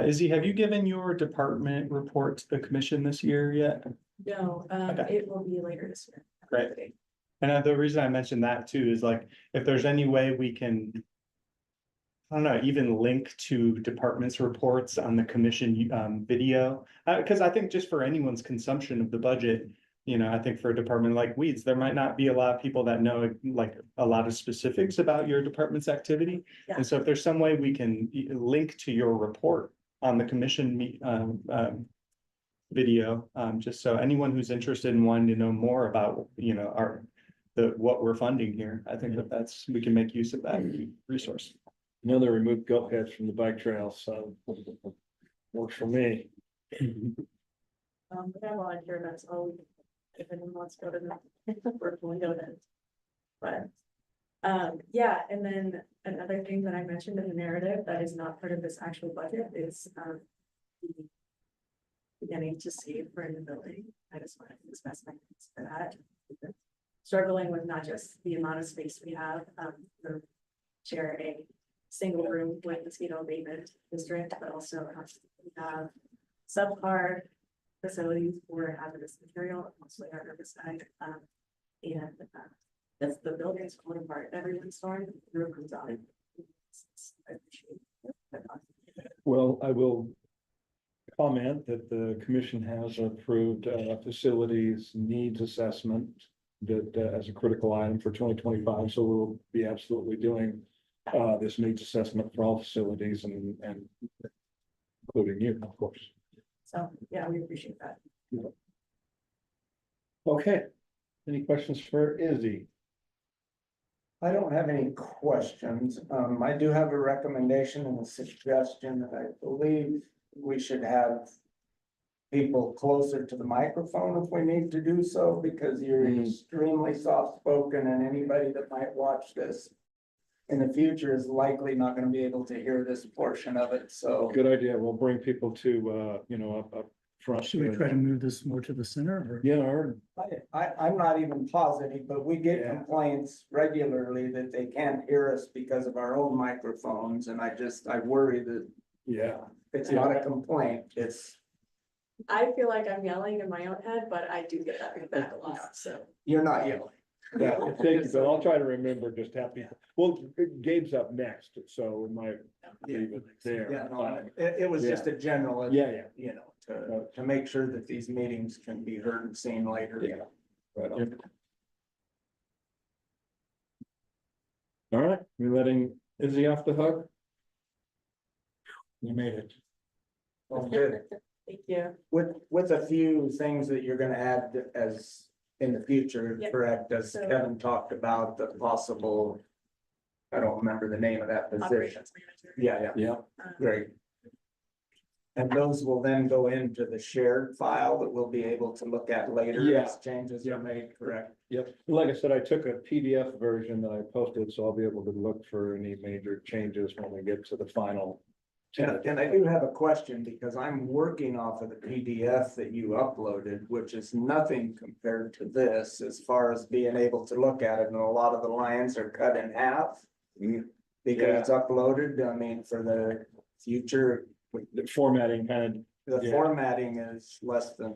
Izzy, have you given your department report to the commission this year yet? No, Okay. it will be later this year. Great. And the reason I mentioned that too is like, if there's any way we can. I don't know, even link to departments reports on the commission video, because I think just for anyone's consumption of the budget. You know, I think for a department like weeds, there might not be a lot of people that know like a lot of specifics about your department's activity. Yeah. And so if there's some way we can link to your report on the commission video, just so anyone who's interested in wanting to know more about, you know, what we're funding here, I think that's, we can make use of that resource. You know, they removed goat heads from the bike trails, so works for me. But I volunteer, that's all we, if anyone wants to go to the work, we'll go then. But, yeah, and then another thing that I mentioned in the narrative that is not part of this actual budget is, the beginning to save for in the building. I just want to express my thanks for that. Struggling with not just the amount of space we have, to share a single room with mosquito abatement district, but also we have subpar facilities for hazardous material, mostly our herbicide, and that's the building's falling apart. Everyone's storm, the roof comes on. I appreciate that. Well, I will comment that the commission has approved facilities needs assessment that as a critical item for 2025, so we'll be absolutely doing this needs assessment for all facilities and including you, of course. So, yeah, we appreciate that. Okay, any questions for Izzy? I don't have any questions. I do have a recommendation and a suggestion that I believe we should have people closer to the microphone if we need to do so, because you're extremely soft-spoken and anybody that might watch this in the future is likely not going to be able to hear this portion of it, so. Good idea. We'll bring people to, you know, up front. Should we try to move this more to the center or? Yeah, or I'm not even positive, but we get Yeah. complaints regularly that they can't hear us because of our own microphones, and I worry that yeah. it's not a complaint, it's, I feel like I'm yelling in my own head, but I do get that feedback a lot, so. you're not yelling. Yeah, thank you, but I'll try to remember just have people. Well, Gabe's up next, so we might leave it there. Yeah, no, it was just a general. Yeah. You know, to make sure that these meetings can be heard and seen later. Yeah. Right on. All right, we letting Izzy off the hook? You made it. Well, good. Thank you. With a few things that you're gonna add as in the future, Yep. correct, as So- Kevin talked about the possible. I don't remember the name of that position. Operations manager. Yeah, Yeah, Um, great. And those will then go into the shared file that we'll be able to look at later Yeah. as changes are made, correct? yep. Like I said, I took a PDF version that I posted, so I'll be able to look for any major changes when we get to the final. And I do have a question because I'm working off of the PDF that you uploaded, which is nothing compared to this as far as being able to look at it. And a lot of the lines are cut in half. Mhm. Because it's uploaded, I mean, for the future, The formatting kind the Yeah. formatting is less than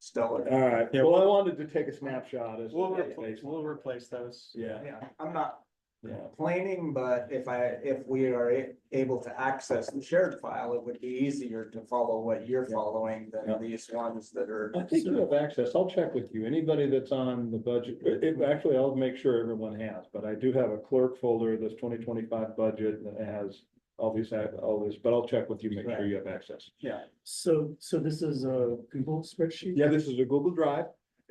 stellar. of, all right, Yeah, well, I wanted to take a snapshot as. We'll replace those. Yeah, Yeah, I'm not yeah. complaining, but if we are able to access the shared file, it would be easier to follow what you're following Yeah. than these ones that are. I think you have access. I'll check with you. Anybody that's on the budget, actually, I'll make sure everyone has, but I do have a clerk folder, this 2025 budget that has all these, but I'll check with you, make sure you have access. Yeah. So this is a Google spreadsheet? Yeah, this is a Google Drive,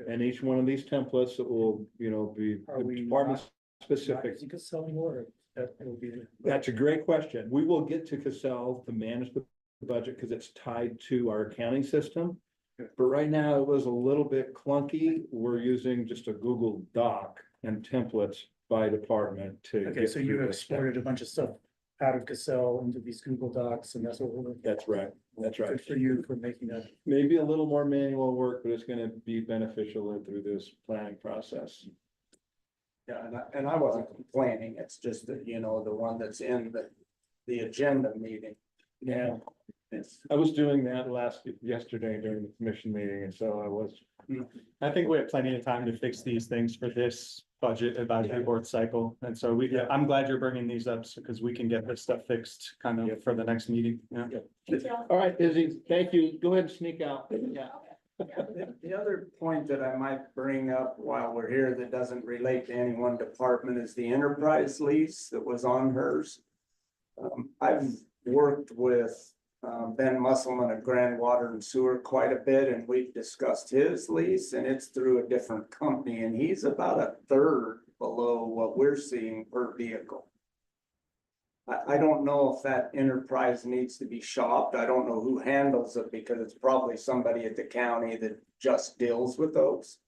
and each one of these templates that will, be Are we department specific. You could sell more, or that will be. That's a great question. We will get to Cassell to manage the budget because it's tied to our accounting system. But right now it was a little bit clunky. We're using just a Google Doc and templates by department to. Okay, get so you through this stuff. exported a bunch of stuff out of Cassell into these Google Docs, and that's what we're. That's right. That's right. Good for you for making that. Maybe a little more manual work, but it's gonna be beneficial through this planning process. Yeah, and I wasn't complaining, it's just that, the one that's in the agenda meeting. Yeah. It's, I was doing that yesterday during the commission meeting, and so I was. I think we have plenty of time to fix these things for this budget advisory board cycle. And so I'm glad you're bringing these up because we can get this stuff fixed kind of for the next meeting. Yeah. Thank you. All right, Izzy, thank you. Go ahead and sneak out. Yeah. the other point that I might bring up while we're here that doesn't relate to any one department is the enterprise lease that was on hers. I've worked with Ben Musselman at Grand Water and Sewer quite a bit, and we've discussed his lease, and it's through a different company, and he's about a third below what we're seeing per vehicle. I don't know if that enterprise needs to be shopped. I don't know who handles it because it's probably somebody at the county that just deals with those.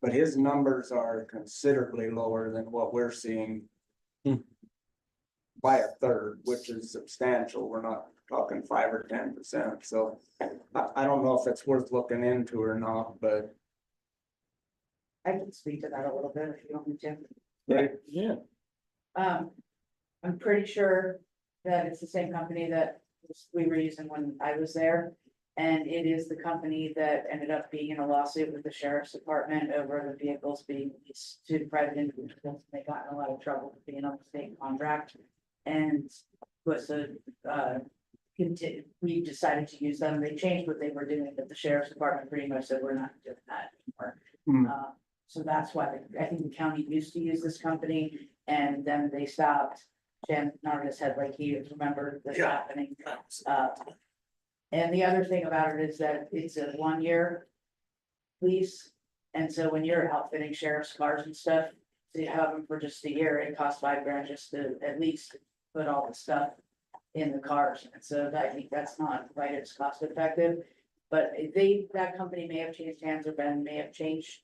But his numbers are considerably lower than what we're seeing. By a third, which is substantial. We're not talking 5 or 10%. So I don't know if it's worth looking into or not, but. I can speak to that a little bit if you want me to. Right, yeah. I'm pretty sure that it's the same company that we were using when I was there. And it is the company that ended up being in a lawsuit with the sheriff's department over the vehicles being leased to private individuals. They got in a lot of trouble for being on the state contract. And was we decided to use them. They changed what they were doing, but the sheriff's department pretty much said, we're not doing that anymore. So that's why I think the county used to use this company and then they stopped. Jen Nargis had like he remembered this happening. And the other thing about it is that it's a 1-year lease. And so when you're outfitting sheriff's cars and stuff, to have them for just a year, it costs $5,000 just to at least put all the stuff in the cars. And so I think that's not right, it's cost effective. But that company may have changed hands or Ben may have changed.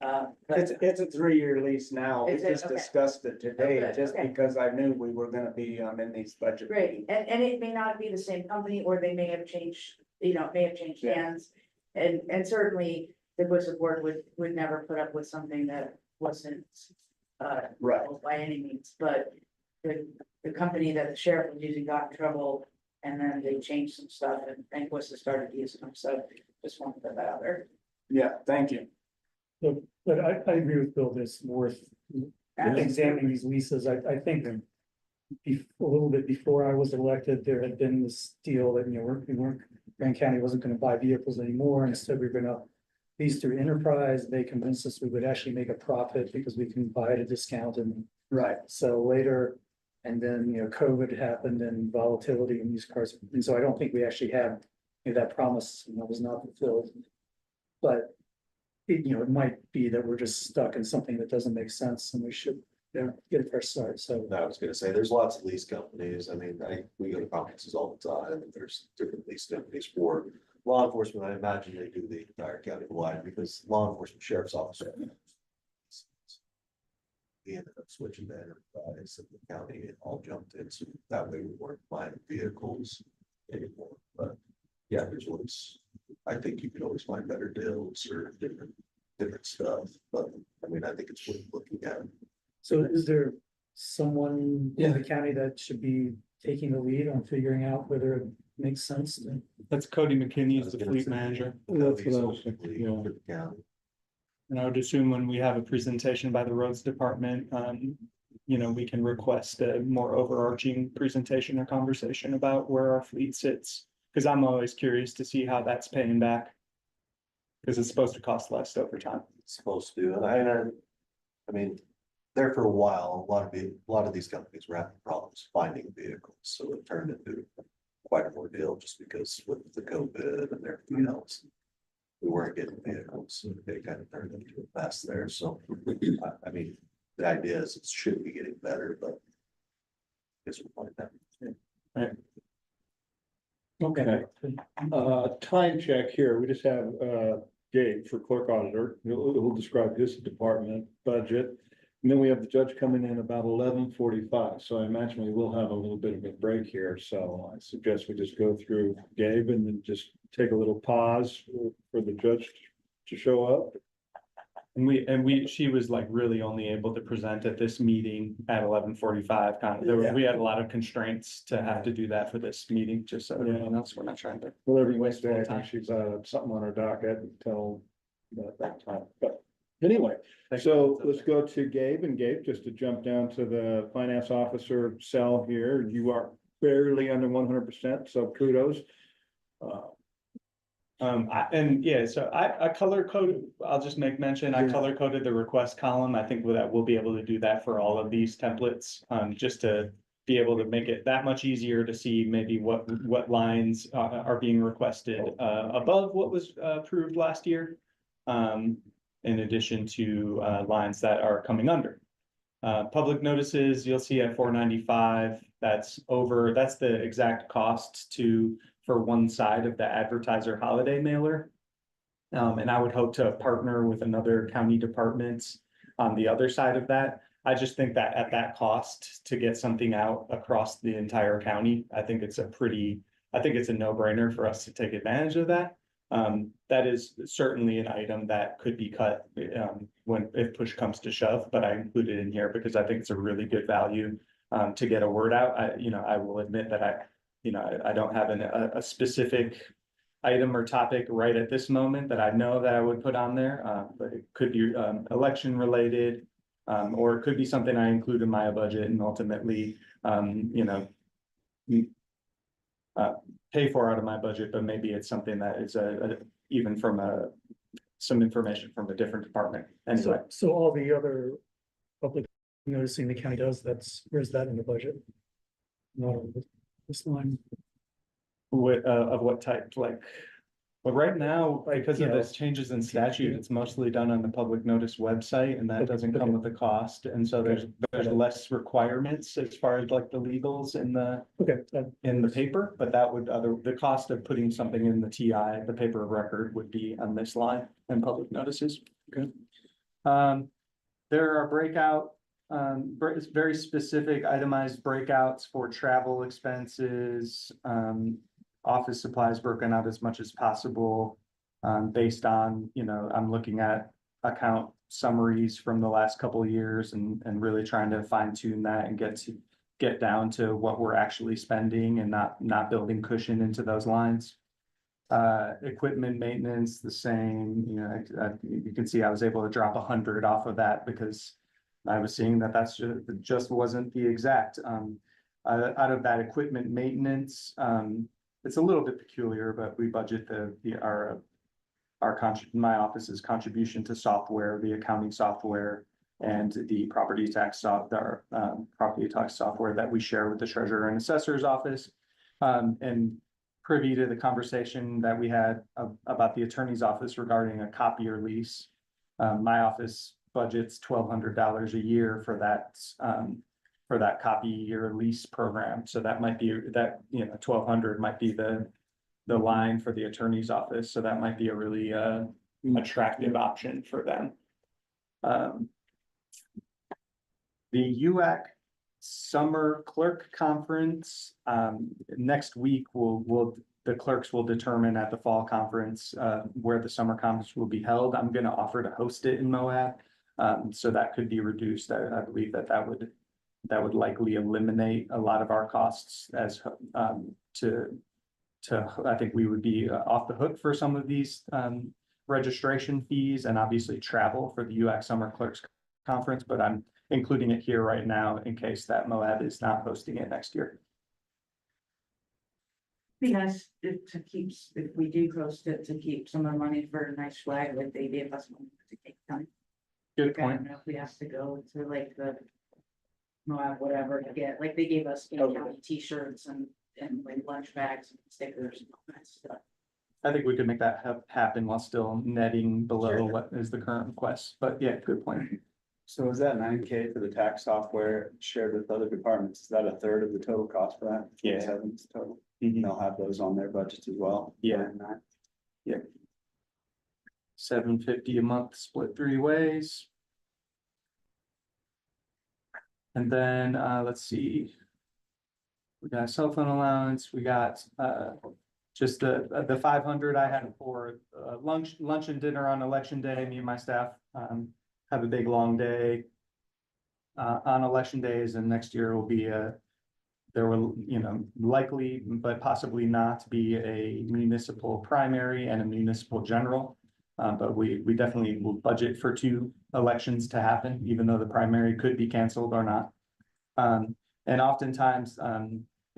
But It's a 3-year lease now. We Is it? just Okay. discussed it today, good, just okay. because I knew we were gonna be in these budget. great, and it may not be the same company, or they may have changed, may have changed Yeah. hands. And certainly the Busa board would never put up with something that wasn't Right. by any means, but the company that the sheriff was using got in trouble. And then they changed some stuff and Busa started using them, so just wanted to put that out there. Yeah, thank you. But I agree with Bill, that it's worth examining these leases. I think a little bit before I was elected, there had been this deal that, Grand County wasn't gonna buy vehicles anymore. Instead, we we're gonna lease through enterprise. They convinced us we would actually make a profit because we can buy at a discount and Right. sell later. And then, COVID happened and volatility in used cars. And so I don't think we actually had that promise, was not fulfilled. But it might be that we're just stuck in something that doesn't make sense and we should, get a fresh start, so. I was gonna say, there's lots of lease companies. I mean, we go to conferences all the time, and there's different lease companies for law enforcement. I imagine they do the entire county wide because law enforcement, sheriff's office. We ended up switching to enterprise and the county all jumped in, so that way we weren't buying vehicles anymore, but. Yeah, there's always, I think you can always find better deals or different stuff, but I mean, I think it's worth looking at. So is there someone in the county that should be taking the lead on figuring out whether it makes sense to? That's Cody I McKinney, was is the gonna fleet say, manager. That's he's what I was ultimately thinking, for the county. And I would assume when we have a presentation by the roads department, we can request a more overarching presentation or conversation about where our fleet sits. Cause I'm always curious to see how that's paying back. Cause it's supposed to cost less over time. It's supposed to, and I mean, there for a while, a lot of these companies were having problems finding vehicles, so it turned into quite an ordeal just because with the COVID and everything else. We weren't getting vehicles, so they kind of turned into a mess there, so, I mean, the idea is it should be getting better, but. I guess we'll find out. Okay, time check here, we just have, Gabe for clerk auditor, he'll describe his department budget. And then we have the judge coming in about 11:45, so I imagine we will have a little bit of a break here, so I suggest we just go through Gabe and then just take a little pause for the judge to show up. And she was like really only able to present at this meeting at 11:45, we had a lot of constraints to have to do that for this meeting, just so everyone else, we're not trying to. Whatever you Waste want more to say, I time. think she's something on her docket until that time, but anyway. Thank So you. let's go to Gabe, and Gabe, just to jump down to the finance officer cell here, you are barely under 100%, so kudos. So I color coded, I'll just make mention, I Yeah. color coded the request column. I think that we'll be able to do that for all of these templates, just to be able to make it that much easier to see maybe what lines are being requested above what was approved last year. In addition to lines that are coming under. Public notices, you'll see at 495, that's the exact cost for one side of the advertiser holiday mailer. And I would hope to partner with another county departments on the other side of that. I just think that at that cost to get something out across the entire county, I think it's a no-brainer for us to take advantage of that. That is certainly an item that could be cut if push comes to shove, but I included it in here because I think it's a really good value to get a word out. I will admit that I don't have a specific item or topic right at this moment that I know that I would put on there, but it could be election related, or it could be something I include in my budget and ultimately, pay for out of my budget, but maybe it's something that is even from some information from a different department. Anyway, So all the other public noticing the county does, where's that in the budget? Not on this line. of what type, but right now, because of you know, this changes in statute, it's mostly done on the public notice website and that doesn't come with the cost. And so there's less requirements as far as like the legals in the paper, but the cost of putting something in the TI, the paper of record, would be on this line and public notices. Okay. There are very specific itemized breakouts for travel expenses, office supplies broken out as much as possible, based on, I'm looking at account summaries from the last couple of years and really trying to fine tune that and get down to what we're actually spending and not building cushion into those lines. Equipment maintenance, the same, you can see I was able to drop 100 off of that because I was seeing that just wasn't the exact, out of that equipment maintenance, it's a little bit peculiar, but we budget my office's contribution to software, the accounting software, and the property tax software that we share with the treasurer and assessor's office. And privy to the conversation that we had about the attorney's office regarding a copier lease. My office budgets $1,200 a year for that copier lease program. So that might be that, 1,200 might be the line for the attorney's office. So that might be a really attractive option for them. The UAC Summer Clerk Conference, next week the clerks will determine at the fall conference, where the summer conference will be held. I'm gonna offer to host it in Moab. So that could be reduced. I believe that would likely eliminate a lot of our costs as, I think we would be off the hook for some of these, registration fees and obviously travel for the UAC Summer Clerks Conference, but I'm including it here right now in case that Moab is not hosting it next year. Be nice if we do host it, to keep some of the money for a nice flag like they gave us money to take time. Good I point. don't know if we have to go to like the Moab, whatever to get, like they gave us, county t-shirts and like lunch bags and stickers and all that stuff. I think we could make that happen while still netting below Sure. what is the current request, but yeah, good point. So is that 9K for the tax software shared with other departments? Is that a third of the total cost for that? Yeah. 7 is total. Mhm. They'll have those on their budgets as well. Yeah. $750 a month, split 3 ways. And then, let's see. We got cell phone allowance, we got, just the 500 I had for, lunch and dinner on election day. Me and my staff, have a big long day. On election days, and next year will be there will, likely, but possibly not be a municipal primary and a municipal general. But we definitely will budget for 2 elections to happen, even though the primary could be canceled or not. And oftentimes,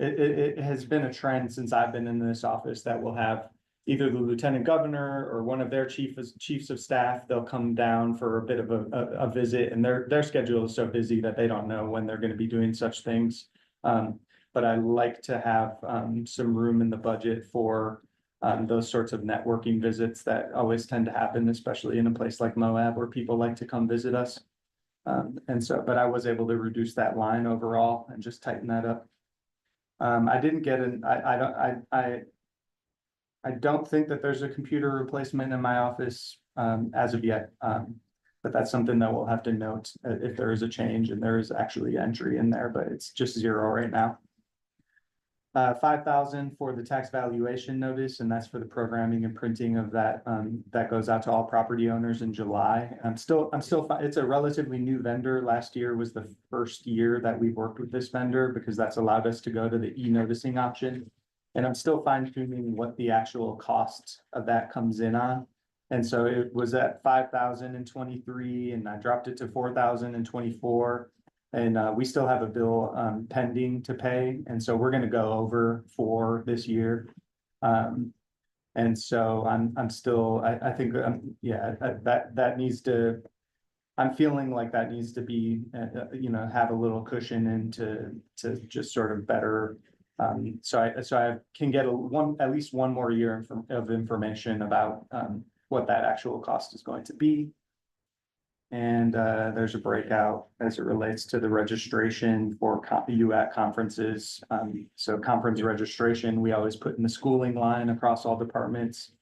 it has been a trend since I've been in this office that we'll have either the lieutenant governor or one of their chiefs of staff. They'll come down for a bit of a visit, and their schedule is so busy that they don't know when they're going to be doing such things. But I like to have some room in the budget for those sorts of networking visits that always tend to happen, especially in a place like Moab where people like to come visit us. And so, but I was able to reduce that line overall and just tighten that up. I didn't get I don't think that there's a computer replacement in my office as of yet. But that's something that we'll have to note if there is a change, and there is actually entry in there, but it's just 0 right now. 5,000 for the tax valuation notice, and that's for the programming and printing of that. That goes out to all property owners in July. It's a relatively new vendor. Last year was the first year that we've worked with this vendor because that's allowed us to go to the e-noticing option. And I'm still fine tuning what the actual cost of that comes in on. And so it was at 5,000 in 23, and I dropped it to 4,000 in 24. And we still have a bill pending to pay. And so we're going to go over for this year. And so I'm still, I think, that needs to, I'm feeling like that needs to be, have a little cushion and to just sort of better. So I can get at least one more year of information about what that actual cost is going to be. And there's a breakout as it relates to the registration for UAC conferences. So conference registration, we always put in the schooling line across all departments.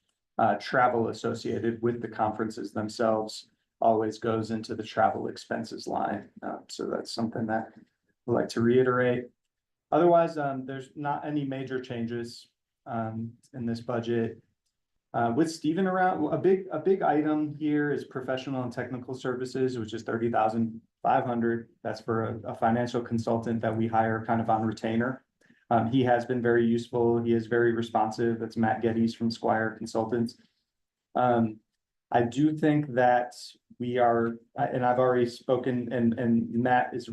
Travel associated with the conferences themselves always goes into the travel expenses line. So that's something that I'd like to reiterate. Otherwise, there's not any major changes in this budget. With Stephen around, a big item here is professional and technical services, which is 30,500. That's for a financial consultant that we hire kind of on retainer. He has been very useful. He is very responsive. That's Matt Geddes from Squire Consultants. I do think that we are, and I've already spoken, and Matt is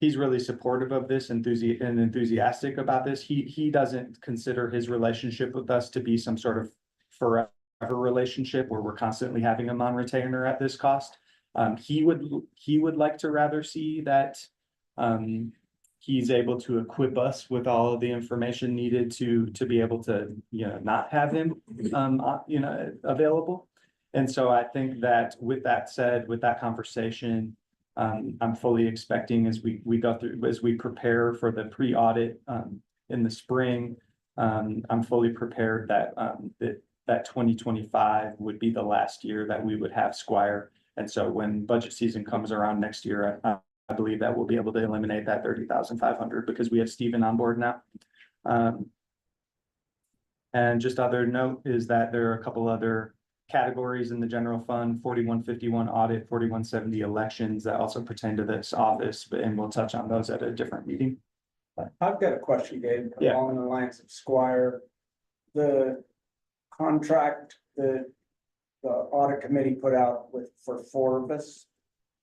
he's really supportive of this and enthusiastic about this. He doesn't consider his relationship with us to be some sort of forever relationship where we're constantly having him on retainer at this cost. He would like to rather see that he's able to equip us with all of the information needed to be able to, not have him, available. And so I think that with that said, with that conversation, I'm fully expecting as we go through, as we prepare for the pre-audit, in the spring, I'm fully prepared that, that 2025 would be the last year that we would have Squire. And so when budget season comes around next year, I believe that we'll be able to eliminate that 30,500 because we have Stephen on board now. And just other note is that there are a couple other categories in the general fund, 4151 audit, 4170 elections that also pertain to this office, and we'll touch on those at a different meeting. I've got a question, Gabe, Yeah. along the lines of Squire. The contract that the audit committee put out for Forvis.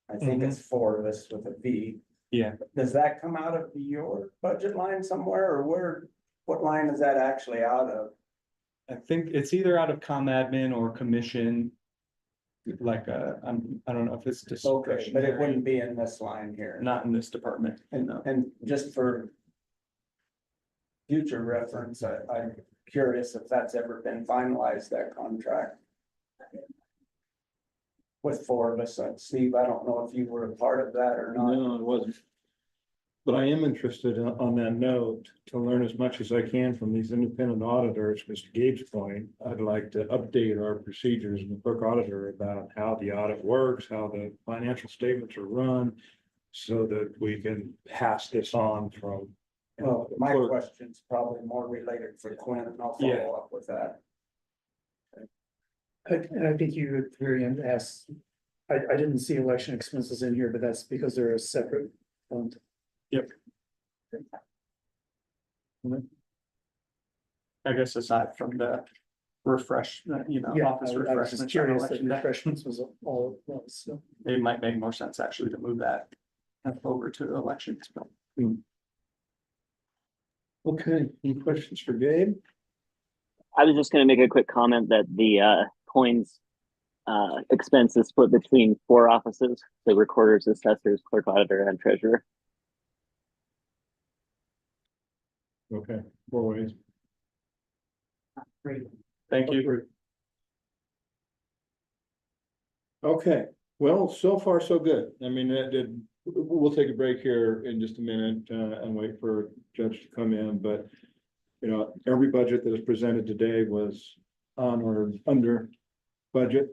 I think it's Forvis with a V. Yeah. Does that come out of your budget line somewhere, or what line is that actually out of? I think it's either out of comm admin or commission. Like, I don't know if it's Okay, but it discretionary, wouldn't be in this line here. not in this department. And just for future reference, I'm curious if that's ever been finalized, that contract. With Forvis, Steve, I don't know if you were a part of that or not. No, it wasn't. But I am interested on that note to learn as much as I can from these independent auditors, because to Gabe's point, I'd like to update our procedures and the clerk auditor about how the audit works, how the financial statements are run, so that we can pass this on from. Well, my clerk. question's probably more related for Quinn, and I'll Yeah. follow up with that. I think you at the very end asked, I didn't see election expenses in here, but that's because they're a separate fund. I guess aside from the refresh, Yeah, office I was refreshments. just on curious that election day. refreshments was all it was, so. It might make more sense actually to move that over to elections. But Okay, any questions for Gabe? I was just gonna make a quick comment that the coins expense is split between 4 offices, the recorders, assessors, clerk auditor, and treasurer. Okay, 4 ways. Thank you. Okay, well, so far so good. I mean, we'll take a break here in just a minute and wait for Judge to come in, but. Every budget that is presented today was on or under budget.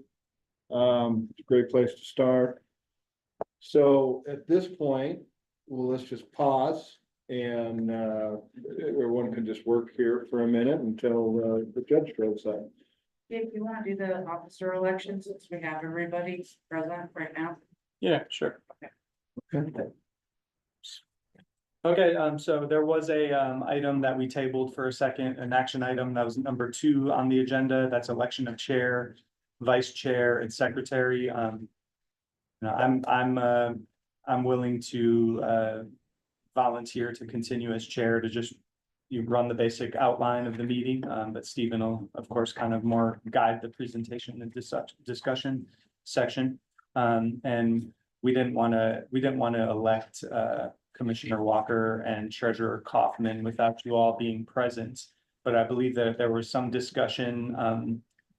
It's a great place to start. So at this point, well, let's just pause and everyone can just work here for a minute until the judge shows up. If you wanna do the officer elections, since we have everybody present right now. Yeah, sure. Okay, so there was a item that we tabled for a second, an action item that was number 2 on the agenda. That's election of chair, vice chair, and secretary. I'm willing to volunteer to continue as chair to just you run the basic outline of the meeting, but Stephen will, of course, kind of more guide the presentation and discussion section. And we didn't want to elect Commissioner Walker and Treasurer Kaufman without you all being present. But I believe that there was some discussion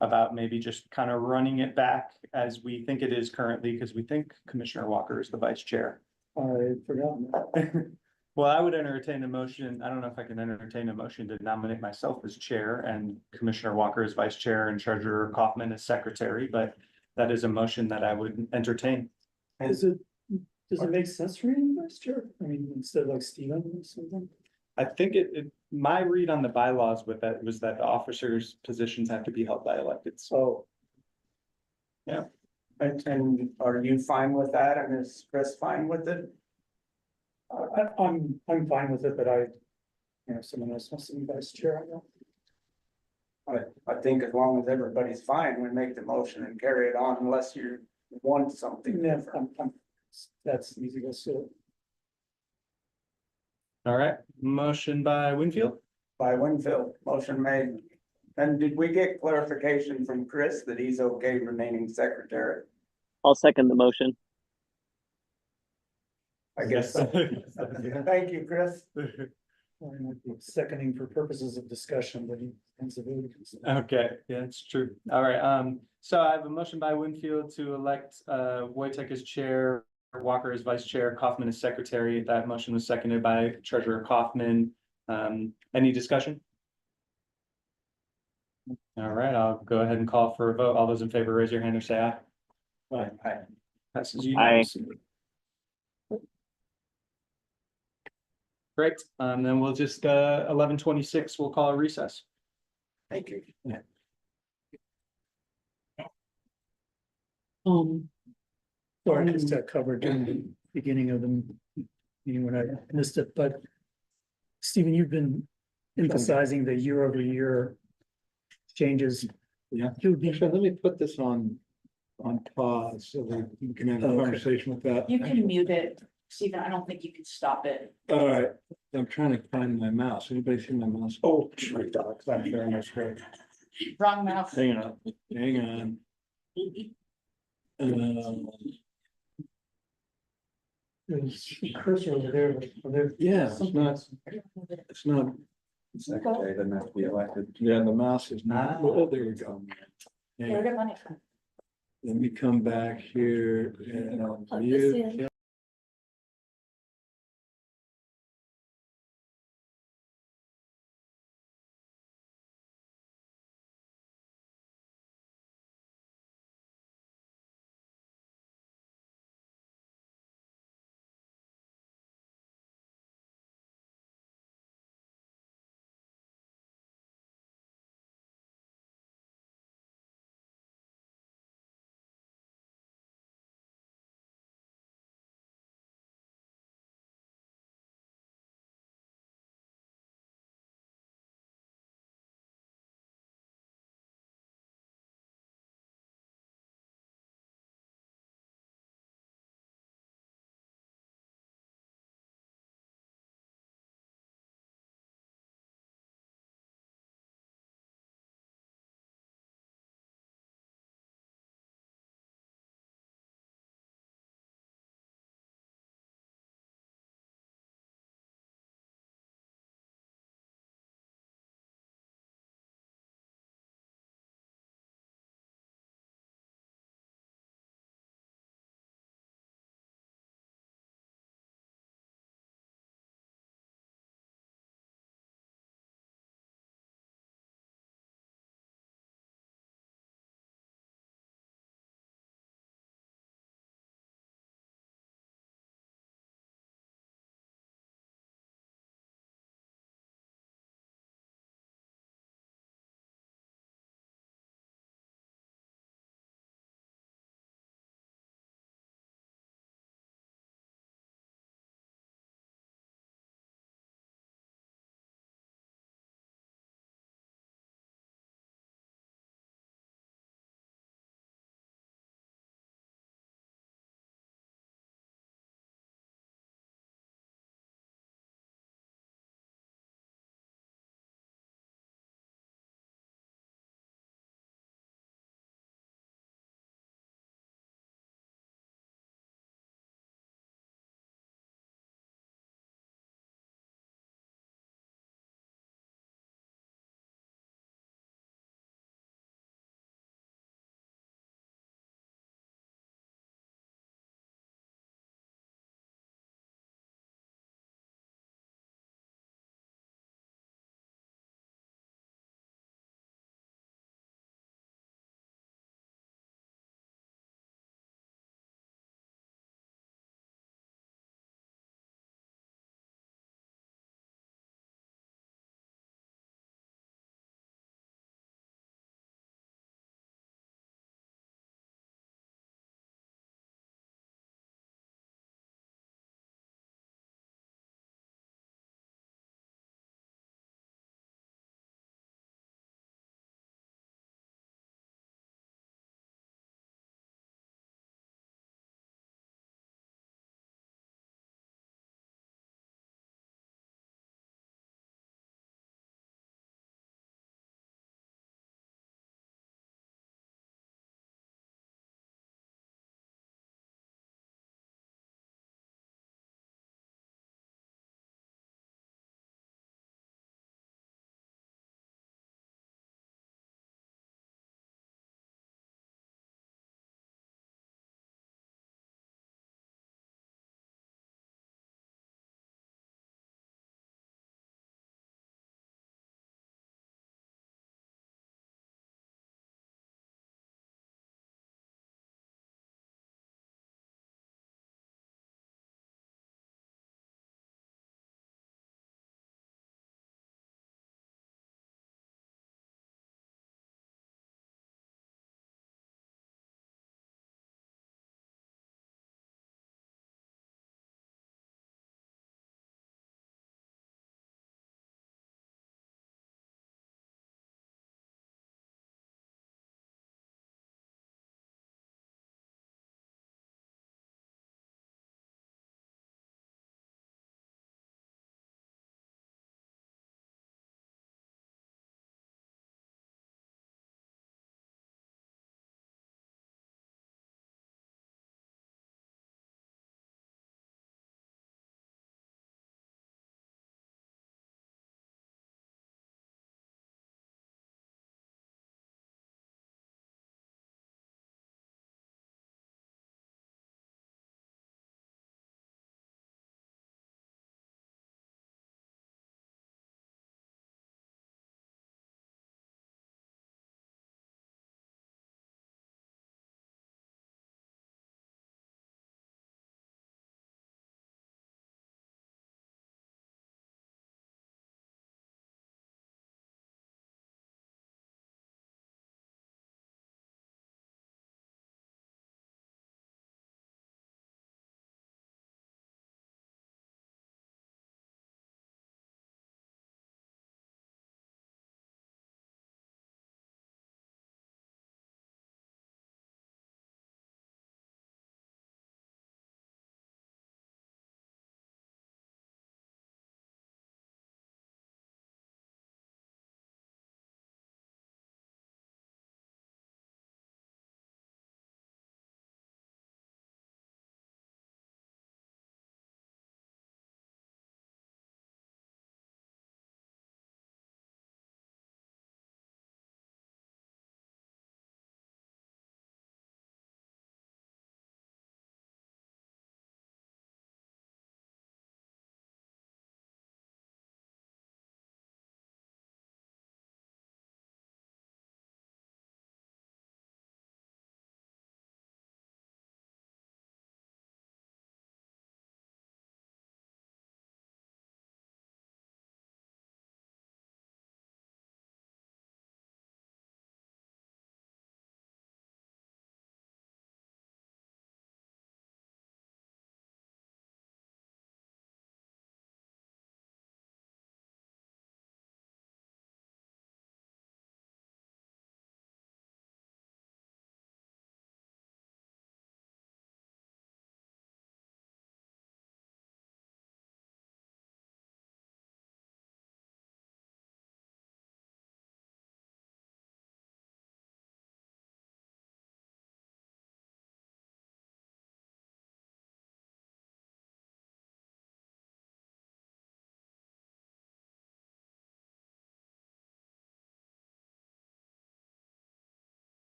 about maybe just kind of running it back as we think it is currently, because we think Commissioner Walker is the vice chair. I forgot that. Well, I would entertain a motion. I don't know if I can entertain a motion to nominate myself as chair and Commissioner Walker as vice chair and Treasurer Kaufman as secretary, but that is a motion that I would entertain. Does it make sense for you, vice chair? I mean, instead of like Stephen or something? I think my read on the bylaws with that was that the officers' positions have to be held by elected. So. Yeah. And are you fine with that? And is Chris fine with it? I'm fine with it, but someone else wants to be vice chair, I know. I think as long as everybody's fine, we make the motion and carry it on unless you want something Yeah, different. that's easy to do. All right, motion by Winfield. By Winfield, motion made. And did we get clarification from Chris that he's okay remaining secretary? I'll second the motion. I guess so. Thank you, Chris. Seconding for purposes of discussion, but he ends up. Okay, yeah, it's true. All right, so I have a motion by Winfield to elect Wojtek as chair, Walker as vice chair, Kaufman as secretary. That motion was seconded by Treasurer Kaufman. Any discussion? All right, I'll go ahead and call for a vote. All those in favor, raise your hand or say aye. Aye. Passes unanimously. Great, then we'll just 11:26, we'll call a recess. Thank you. Sorry, I just got covered during the beginning of the meeting when I missed it, but Stephen, you've been emphasizing the year over year changes. Yeah. It would be, Actually, let me put this on pause so that you can have a Okay. conversation with that. You can mute it, Stephen, I don't think you can stop it. All right, I'm trying to find my mouse. Anybody see my mouse? Oh, my dog, I'm very much great. Wrong mouse. Hang on, hang on. there's a cursor over there, but there. Yeah, it's not, Secretary doesn't have to be elected. yeah, the mouse is not, Ah. oh, there we go. Hang Where on. did money from? Let me come back here and Plug this you in.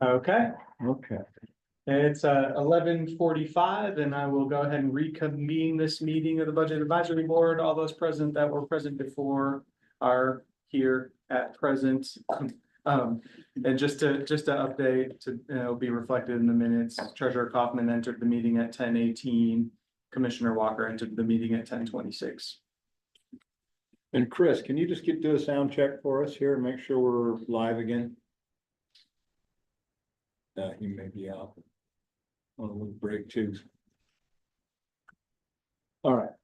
Okay, Okay. it's 11:45 and I will go ahead and reconvene this meeting of the Budget Advisory Board. All those present that were present before are here at present. And just to update, it'll be reflected in the minutes. Treasurer Kaufman entered the meeting at 10:18. Commissioner Walker entered the meeting at 10:26. And Chris, can you just do a sound check for us here and make sure we're live again? You may be out on a little break too. All right.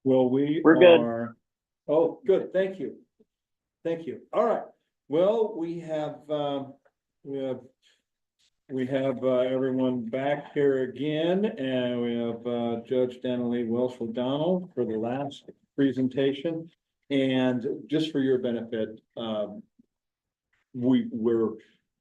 Well, We're good. Oh, good. Thank you. Thank you. All right. Well, we have everyone back here again, and we have Judge Danilee Welsh O'Donnell for the last presentation. And just for your benefit,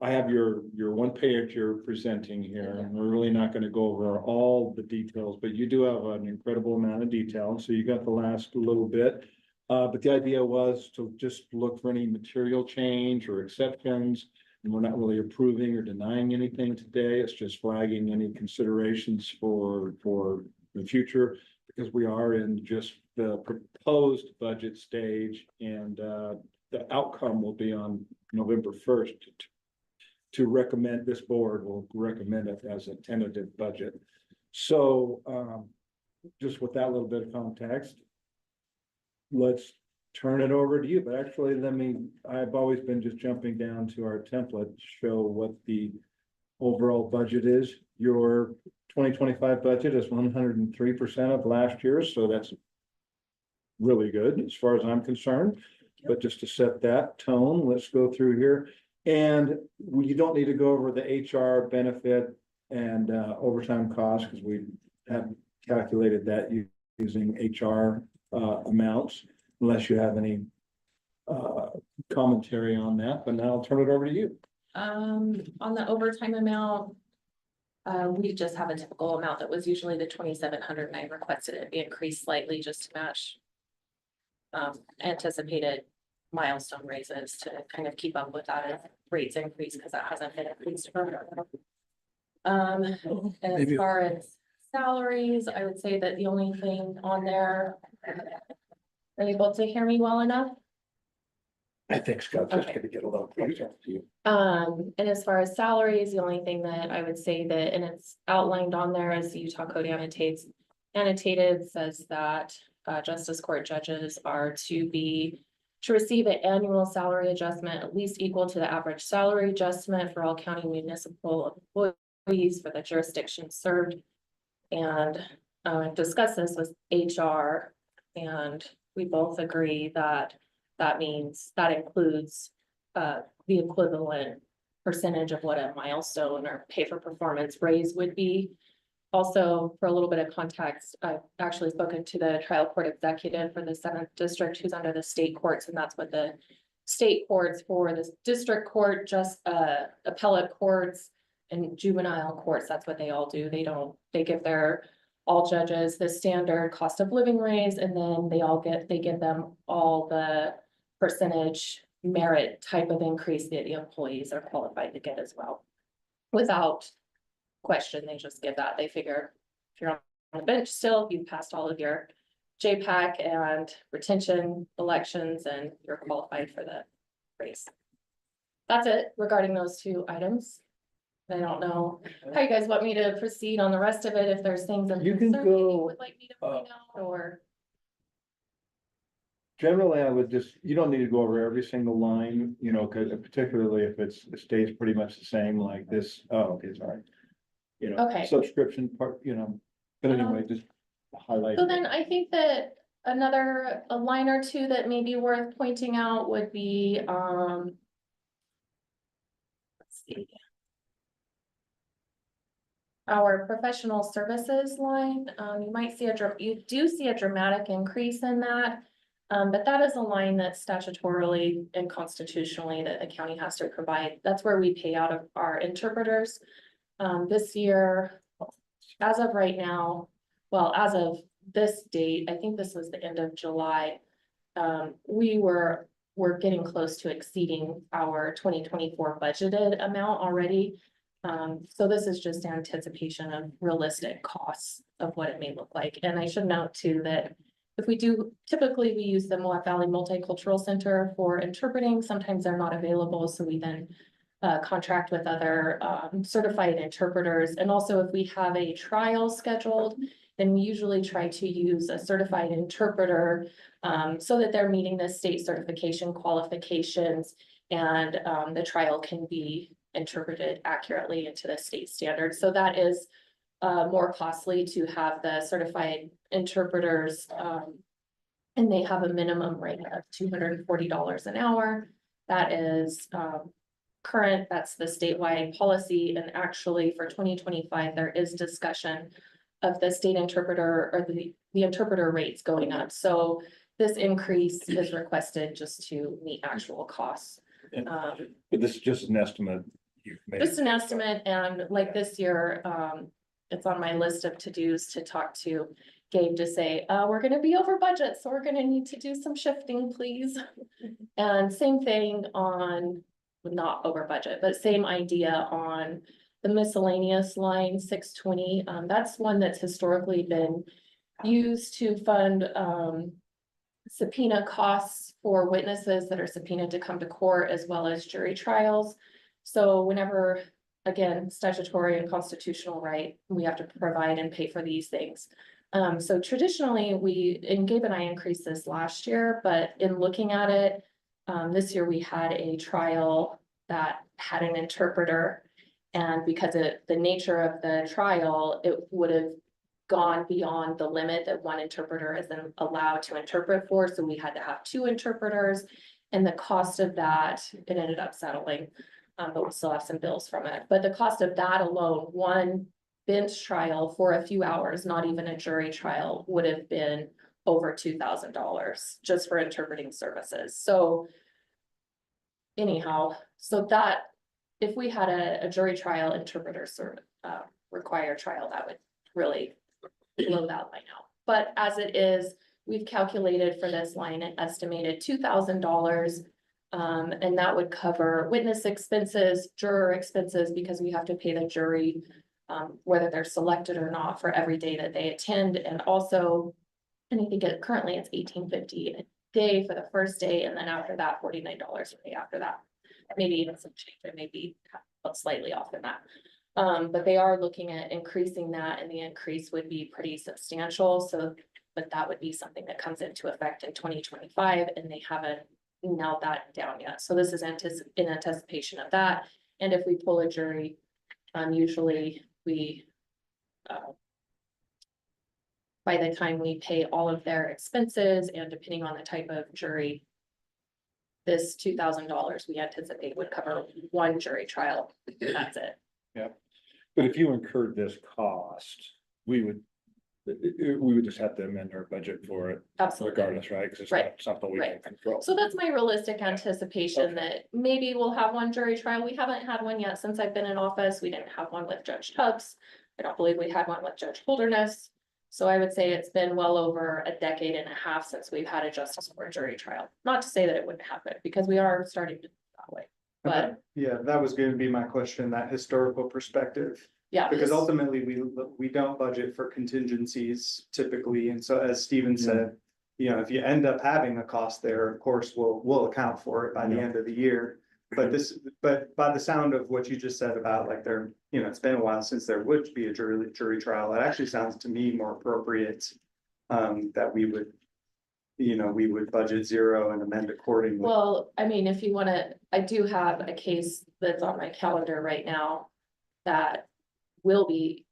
I have your one page you're presenting here, and we're really not going to go over all the details, but you do have an incredible amount of detail. So you got the last little bit. But the idea was to just look for any material change or exceptions. And we're not really approving or denying anything today. It's just flagging any considerations for the future, because we are in just the proposed budget stage, and the outcome will be on November 1st. To recommend, this board will recommend it as a tentative budget. So just with that little bit of context, let's turn it over to you. But actually, I've always been just jumping down to our template to show what the overall budget is. Your 2025 budget is 103% of last year's, so that's really good as far as I'm concerned. But just to set that tone, let's go through here. And you don't need to go over the HR benefit and overtime costs, because we have calculated that using HR amounts, unless you have any commentary on that. But now I'll turn it over to you. On the overtime amount, we just have a typical amount that was usually the 2,700, and I requested it be increased slightly just to match anticipated milestone raises to kind of keep up with that as rates increase, because that hasn't been increased for. And as far as salaries, I would say that the only thing on there, are you able to hear me well enough? I think Scott's just Okay. gonna get a little closer to you. And as far as salaries, the only thing that I would say that, and it's outlined on there as the Utah Code annotated says that justice court judges are to receive an annual salary adjustment at least equal to the average salary adjustment for all county municipal employees for the jurisdiction served. And discuss this with HR, and we both agree that that means that includes the equivalent percentage of what a milestone or pay for performance raise would be. Also, for a little bit of context, I've actually spoken to the trial court executive for the 7th district, who's under the state courts, and that's what the state courts for this district court, just appellate courts and juvenile courts, that's what they all do. They give all judges the standard cost of living raise, and then they give them all the percentage merit type of increase that the employees are qualified to get as well. Without question, they just give that. They figure if you're on the bench still, you've passed all of your JPAC and retention elections, and you're qualified for the raise. That's it regarding those two items. I don't know how you guys want me to proceed on the rest of it, if there's things I'm You can concerned that you go, would like me to point out, or. Generally, I would you don't need to go over every single line, because particularly if it stays pretty much the same like this. Oh, okay, sorry. Okay. Subscription part, but anyway, just highlight. So then I think that a line or two that may be worth pointing out would be, let's see. Our professional services line, you do see a dramatic increase in that. But that is a line that's statutorily and constitutionally that the county has to provide. That's where we pay out of our interpreters. This year, as of right now, well, as of this date, I think this was the end of July. We were we're getting close to exceeding our 2024 budgeted amount already. So this is just anticipation of realistic costs of what it may look like. And I should note too that if we do, typically we use the Moab Valley Multicultural Center for interpreting. Sometimes they're not available, so we then contract with other certified interpreters. And also if we have a trial scheduled, then we usually try to use a certified interpreter so that they're meeting the state certification qualifications and the trial can be interpreted accurately into the state standards. So that is more costly to have the certified interpreters. And they have a minimum rate of $240 an hour. That is current, that's the statewide policy. And actually for 2025, there is discussion of the state interpreter or the interpreter rates going up. So this increase is requested just to meet actual costs. But this is just an estimate you've made. Just an estimate, and like this year, it's on my list of to-dos to talk to Gabe to say, we're gonna be over budget, so we're gonna need to do some shifting, please. And same thing on, not over budget, but same idea on the miscellaneous line 620. That's one that's historically been used to fund subpoena costs for witnesses that are subpoenaed to come to court, as well as jury trials. So whenever, again, statutory and constitutional right, we have to provide and pay for these things. So traditionally and Gabe and I increased this last year, but in looking at it, this year we had a trial that had an interpreter. And because of the nature of the trial, it would have gone beyond the limit that one interpreter is then allowed to interpret for. So we had to have 2 interpreters, and the cost of that, it ended up settling. But we still have some bills from it. But the cost of that alone, one bench trial for a few hours, not even a jury trial, would have been over $2,000 just for interpreting services. So anyhow, so that if we had a jury trial interpreter required trial, that would really blow that line out. But as it is, we've calculated for this line an estimated $2,000. And that would cover witness expenses, juror expenses, because we have to pay the jury whether they're selected or not for every day that they attend. And also, I think currently it's $18.50 a day for the first day, and then after that, $49 a day after that. Maybe even some change, it may be slightly off than that. But they are looking at increasing that, and the increase would be pretty substantial. So, but that would be something that comes into effect in 2025, and they haven't nailed that down yet. So this is in anticipation of that. And if we pull a jury, usually we, by the time we pay all of their expenses and depending on the type of jury, this $2,000 we anticipate would cover one jury trial. That's it. Yeah, but if you incurred this cost, we would just have to amend our budget for it. Absolutely. Regardless, right? Because it's Right. not something we can Right. control. So that's my realistic anticipation that maybe we'll have one jury trial. We haven't had one yet since I've been in office. We didn't have one with Judge Tubbs. I don't believe we had one with Judge Holderness. So I would say it's been well over a decade and a half since we've had a justice court jury trial. Not to say that it wouldn't happen, because we are starting to that way. But Yeah, that was going to be my question, that historical perspective. yeah. Because this- ultimately, we don't budget for contingencies typically, and so as Steven said, you know, if you end up having a cost there, of course, we'll account for it by the Yeah. end of the year. But by the sound of what you just said about like there, you know, it's been a while since there would be a jury trial, it actually sounds to me more appropriate that we would, you know, we would budget 0 and amend accordingly. Well, I mean, if you wanna, I do have a case that's on my calendar right now that will be,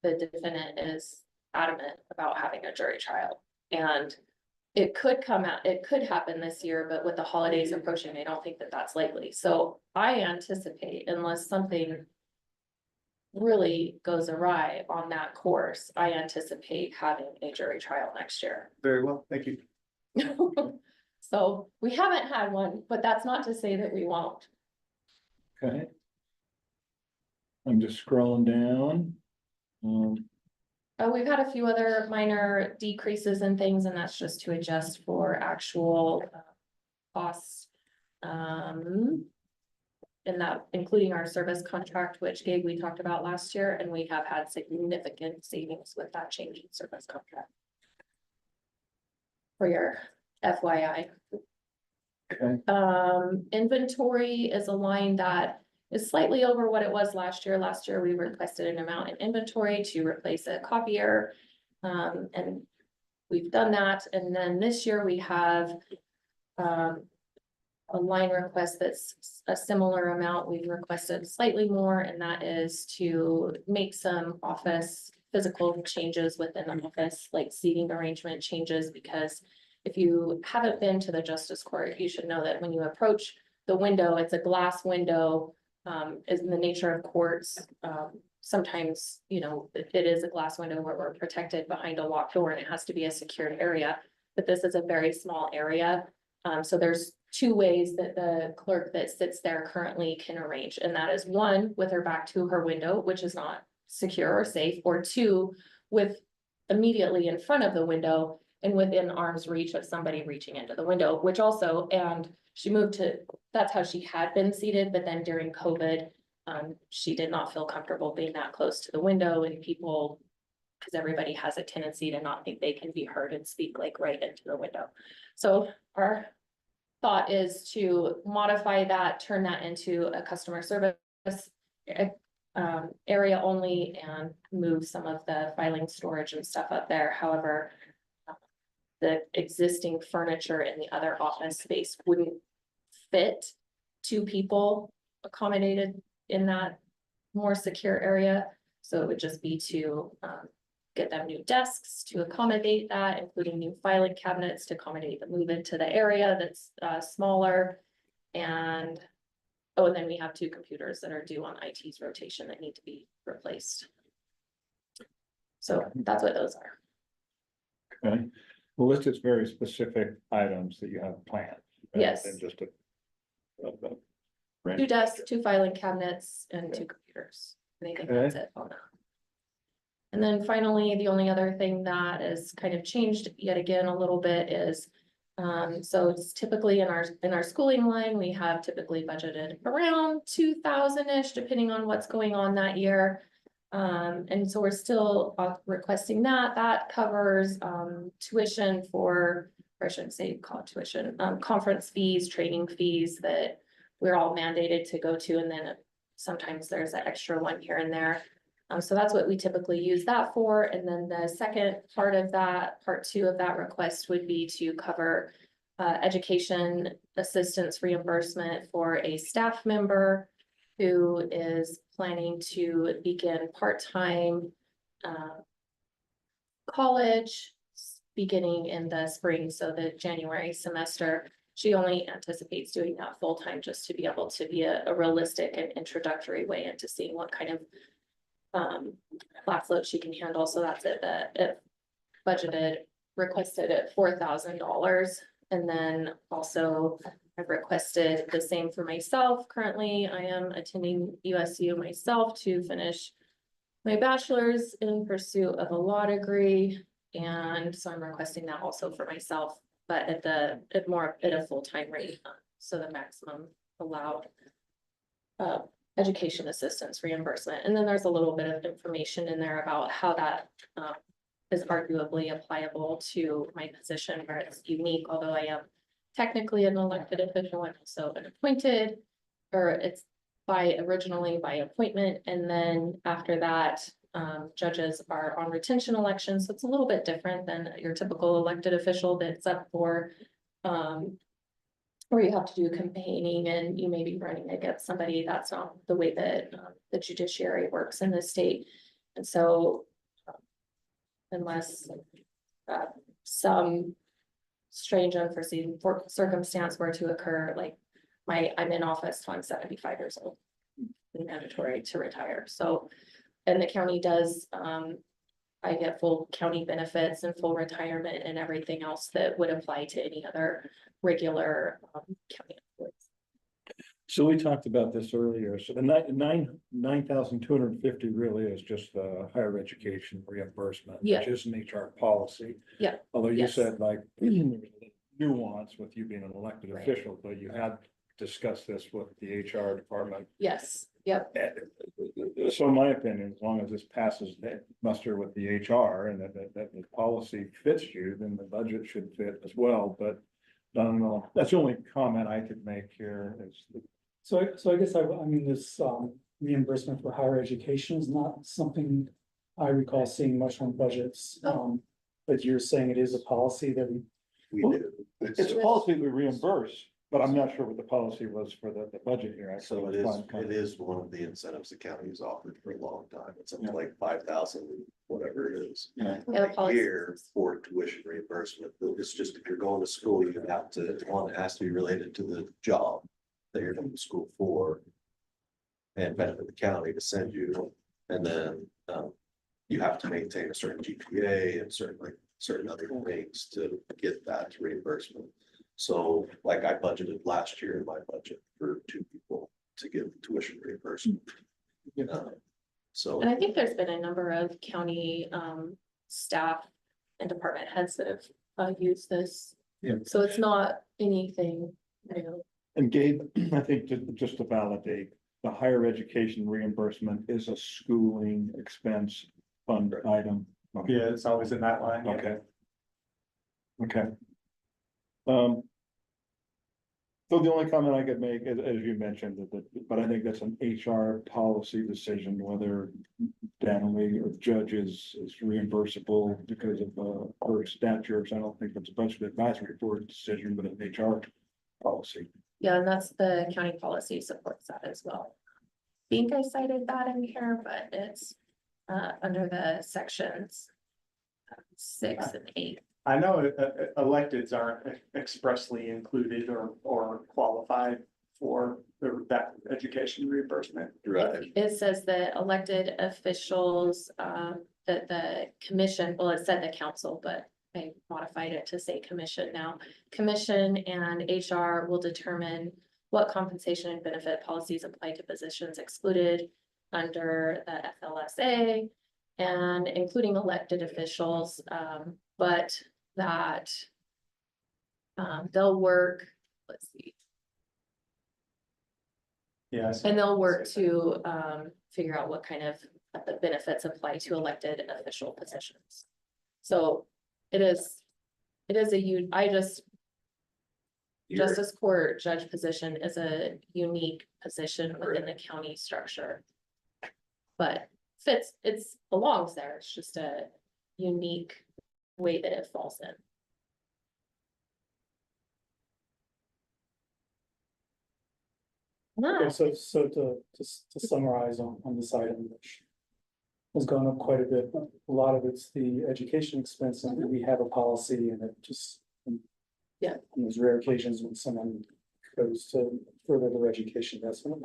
the defendant is adamant about having a jury trial. And it could come out, it could happen this year, but with the holidays approaching, I don't think that that's likely. So I anticipate, unless something really goes awry on that course, I anticipate having a jury trial next year. Very well, thank you. So we haven't had one, but that's not to say that we won't. Okay. I'm just scrolling down. We've had a few other minor decreases in things, and that's just to adjust for actual costs And that including our service contract, which Gabe, we talked about last year, and we have had significant savings with that change in service contract. For your FYI. Okay. Inventory is a line that is slightly over what it was last year. Last year, we requested an amount in inventory to replace a copier. And we've done that. And then this year we have a line request that's a similar amount. We've requested slightly more, and that is to make some office physical changes within the office, like seating arrangement changes, because if you haven't been to the Justice Court, you should know that when you approach the window, it's a glass window, is in the nature of courts. Sometimes, you know, it is a glass window where we're protected behind a locked door and it has to be a secured area, but this is a very small area. So there's two ways that the clerk that sits there currently can arrange, and that is one, with her back to her window, which is not secure or safe, or two, with immediately in front of the window and within arm's reach of somebody reaching into the window, which also, and she moved to, that's how she had been seated, but then during COVID, she did not feel comfortable being that close to the window and people, because everybody has a tendency to not think they can be heard and speak like right into the window. So our thought is to modify that, turn that into a customer service area only, and move some of the filing storage and stuff up there. However, the existing furniture in the other office space wouldn't fit two people accommodated in that more secure area. So it would just be to get them new desks to accommodate that, including new filing cabinets to accommodate the move into the area that's smaller. And oh, and then we have two computers that are due on IT's rotation that need to be replaced. So that's what those are. Okay, well, this is very specific items that you have planned. rather Yes. than just a. Two desks, two filing cabinets, and two computers. I think that's it on that. And then finally, the only other thing that is kind of changed yet again a little bit is, so it's typically in our schooling line, we have typically budgeted around 2,000-ish, depending on what's going on that year. And so we're still requesting that. That covers tuition for, or I shouldn't say call it tuition, conference fees, training fees that we're all mandated to go to, and then sometimes there's an extra one here and there. So that's what we typically use that for. And then the second part of that, part two of that request would be to cover education assistance reimbursement for a staff member who is planning to begin part-time college beginning in the spring, so the January semester. She only anticipates doing that full-time just to be able to be a realistic and introductory way into seeing what kind of class load she can handle. So that's it budgeted, requested at $4,000. And then also I've requested the same for myself. Currently, I am attending USU myself to finish my bachelor's in pursuit of a law degree. And so I'm requesting that also for myself, but at a full-time rate. So the maximum allowed education assistance reimbursement. And then there's a little bit of information in there about how that is arguably applicable to my position, where it's unique, although I am technically an elected official and also an appointed, or it's originally by appointment. And then after that, judges are on retention elections. So it's a little bit different than your typical elected official that's up for, where you have to do campaigning and you may be running against somebody. That's not the way that the judiciary works in this state. And so unless some strange unforeseen circumstance were to occur, like I'm in office till I'm 75 years old, mandatory to retire. So, and the county does, I get full county benefits and full retirement and everything else that would apply to any other regular county employees. So we talked about this earlier. So the 9,250 really is just the higher education reimbursement. Yeah. Which is an HR policy. Yeah. Although you Yes. said like there was a nuance with you being an elected Right. official, but you had discuss this with the HR department. Yes, yep, So in my opinion, as long as this passes that muster with the HR and that the policy fits you, then the budget should fit as well, but. I don't know, that's the only comment I could make here is. So I guess I mean, this reimbursement for higher education is not something I recall seeing much on budgets. But you're saying it is a policy that we, We do. It's a policy we reimburse, but I'm not sure what the policy was for the budget here, actually. So it is one of the incentives the county has offered for a long time. It's up to like 5,000, whatever it is. yeah, the A policy. year for tuition reimbursement. It's just if you're going to school, you have to, one, it has to be related to the job that you're going to school for. And benefit the county to send you, and then you have to maintain a certain GPA and certain other things to get that reimbursement. So like I budgeted last year in my budget for 2 people to give tuition reimbursement. So. And I think there's been a number of county staff and department heads that have used this. Yeah. So it's not anything new. And Gabe, I think just to validate, the higher education reimbursement is a schooling expense fund item. Yeah, it's always in that line. yeah. Okay. Okay. So the only comment I could make, as you mentioned, but I think that's an HR policy decision, whether Danley or the judge is reimbursable because of her statutes. I don't think that's a budget advisory board decision, but an HR policy. Yeah, and that's the county policy supports that as well. I think I cited that in here, but it's under the sections 6 and 8. I know electeds aren't expressly included or qualified for that education reimbursement. Right. It says that elected officials, that the commission, well, it said the council, but I modified it to say commission now. Commission and HR will determine what compensation and benefit policies apply to positions excluded under the FLSA and including elected officials, but that they'll work, let's see, Yes. and they'll work to figure out what kind of benefits apply to elected official positions. So it is justice court judge position is a unique position within the county structure. But it belongs there, it's just a unique way that it falls in. okay, so to summarize on this item, which has gone up quite a bit, a lot of it's the education expense, and we have a policy and it just. Yeah. On those rare occasions when someone goes to further their education, that's when it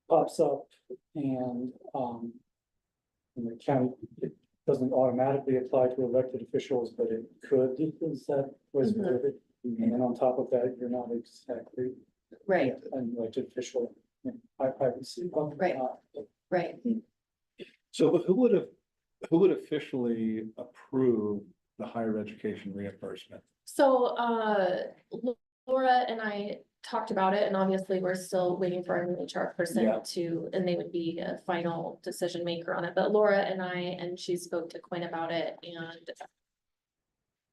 pops up and, in the county, it doesn't automatically apply to elected officials, but it could, is that was Mhm. worded? And then on top of that, you're not exactly Right, an elected official. I would see. Right. right. So who would officially approve the higher education reimbursement? So, Laura and I talked about it, and obviously we're still waiting for our new HR person Yeah. and they would be a final decision maker on it, but Laura and she spoke to Quinn about it, and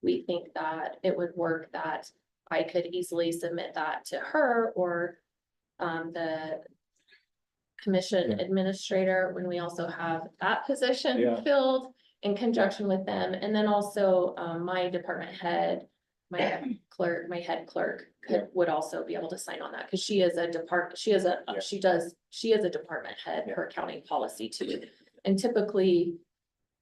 we think that it would work, that I could easily submit that to her or the commission Yeah. administrator, when we also have that position Yeah. filled in conjunction with them, and then also my department head, my head clerk would also be able to sign on that, because she is a department, she is a department head Yeah. per county policy too. And typically,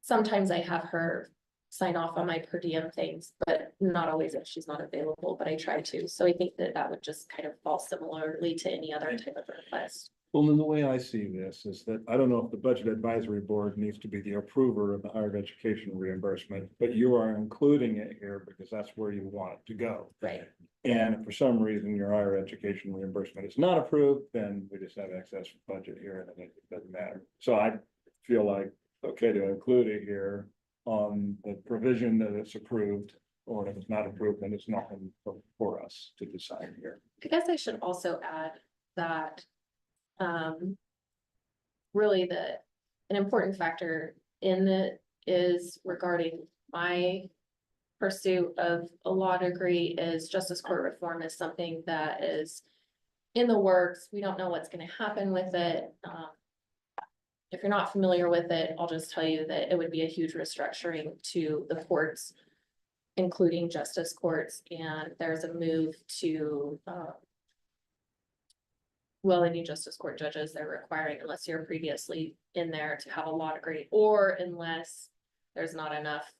sometimes I have her sign off on my per diem things, but not always if she's not available, but I try to. So I think that would just kind of fall similarly to any other type of request. Well, then the way I see this is that I don't know if the budget advisory board needs to be the approver of the higher education reimbursement, but you are including it here because that's where you want it to go. Right. And if for some reason your higher education reimbursement is not approved, then we just have excess budget here and it doesn't matter. So I feel like, okay, to include it here on the provision that it's approved or if it's not approved, then it's nothing for us to decide here. I guess I should also add that, really an important factor in it is regarding my pursuit of a law degree is justice court reform is something that is in the works. We don't know what's gonna happen with it. If you're not familiar with it, I'll just tell you that it would be a huge restructuring to the courts, including justice courts, and there's a move to, well, any justice court judges, they're requiring, unless you're previously in there, to have a law degree, or unless there's not enough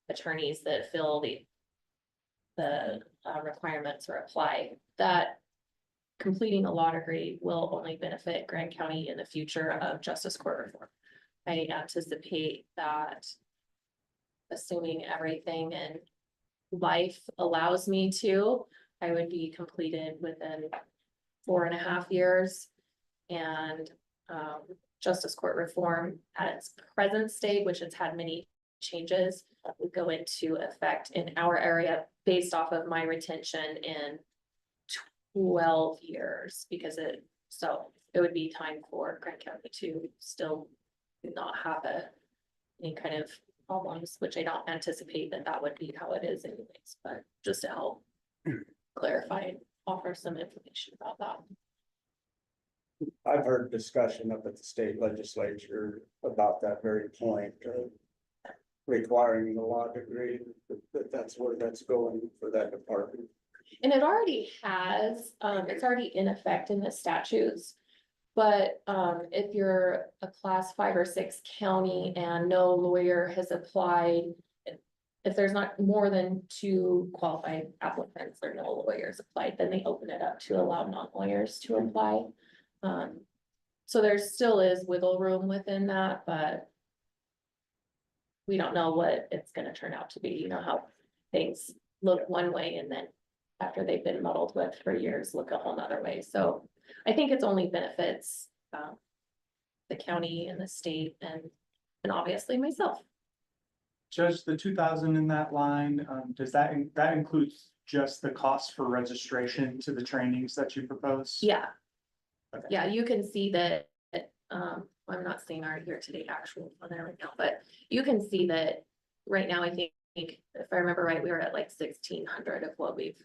attorneys that fill the requirements or apply, that completing a law degree will only benefit Grant County in the future of justice court reform. I anticipate that, assuming everything in life allows me to, I would be completed within 4.5 years. And justice court reform at its present state, which has had many changes, would go into effect in our area based off of my retention in 12 years, because it would be time for Grant County to still not have any kind of problems, which I don't anticipate that would be how it is anyways, but just to help clarify and offer some information about that. I've heard discussion up at the state legislature about that very point, requiring the law degree, that's where that's going for that department. And it already has, it's already in effect in the statutes. But if you're a class 5 or 6 county and no lawyer has applied, if there's not more than 2 qualified applicants or no lawyers applied, then they open it up to allow non-lawyers to apply. So there still is wiggle room within that, but we don't know what it's gonna turn out to be. You know how things look one way and then after they've been muddled with for years, look a whole nother way. So I think it's only benefits the county and the state and obviously myself. Judge, the 2,000 in that line, does that includes just the cost for registration to the trainings that you propose? Yeah. Okay. Yeah, you can see that, I'm not seeing our year-to-date actual on there right now, but you can see that right now, I think, if I remember right, we were at like 1,600 of what we've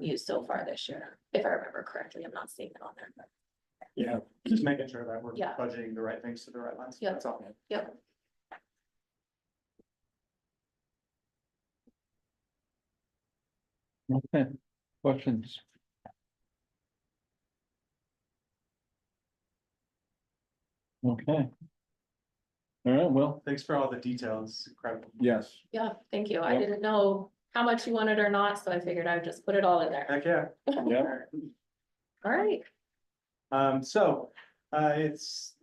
used so far this year. If I remember correctly, I'm not seeing it on there. But Yeah, just making sure that we're Yeah. budgeting the right things to the right lines. Yeah. That's all. Yep. Okay, questions? Okay. All right, well, Thanks for all the details. Incredible. yes, Yeah, thank you. I Yep. didn't know how much you wanted or not, so I figured I would just put it all in there. Heck yeah. yeah, All right. Let's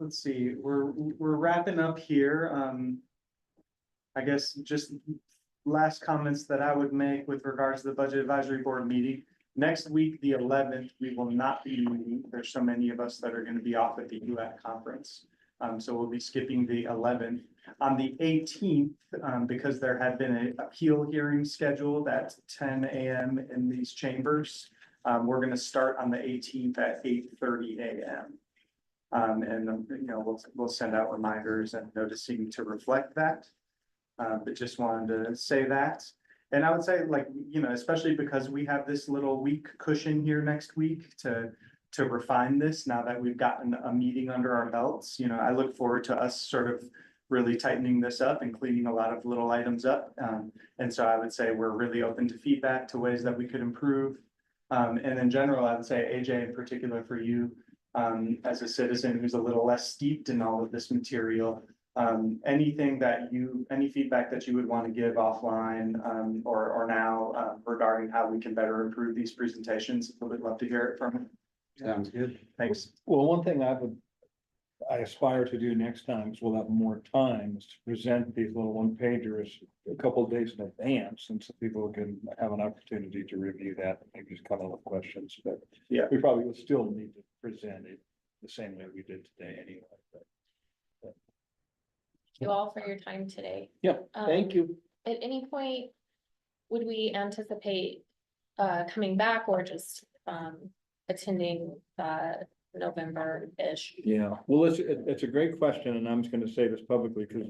see, we're wrapping up here. I guess just last comments that I would make with regards to the Budget Advisory Board meeting. Next week, the 11th, we will not be meeting. There's so many of us that are going to be off at the UAC conference. So we'll be skipping the 11th. On the 18th, because there had been an appeal hearing scheduled at 10 a.m. in these chambers, we're going to start on the 18th at 8:30 a.m. We'll send out reminders and noticing to reflect that. But just wanted to say that. And I would say, especially because we have this little week cushion here next week to refine this now that we've gotten a meeting under our belts. I look forward to us sort of really tightening this up and cleaning a lot of little items up. And so I would say we're really open to feedback, to ways that we could improve. And in general, I would say, AJ, in particular for you, as a citizen who's a little less steeped in all of this material, any feedback that you would want to give offline or now regarding how we can better improve these presentations, I would love to hear it from you. Sounds good. Thanks. well, one thing I aspire to do next time is we'll have more time is to present these little one pagers a couple of days in advance, and so people can have an opportunity to review that, maybe just come up with questions, but Yeah. we probably will still need to present it the same way we did today anyway. But, Thank you all for your time today. yeah, thank you. At any point, would we anticipate coming back or just attending November-ish? Yeah, well, it's a great question, and I'm just gonna say this publicly, because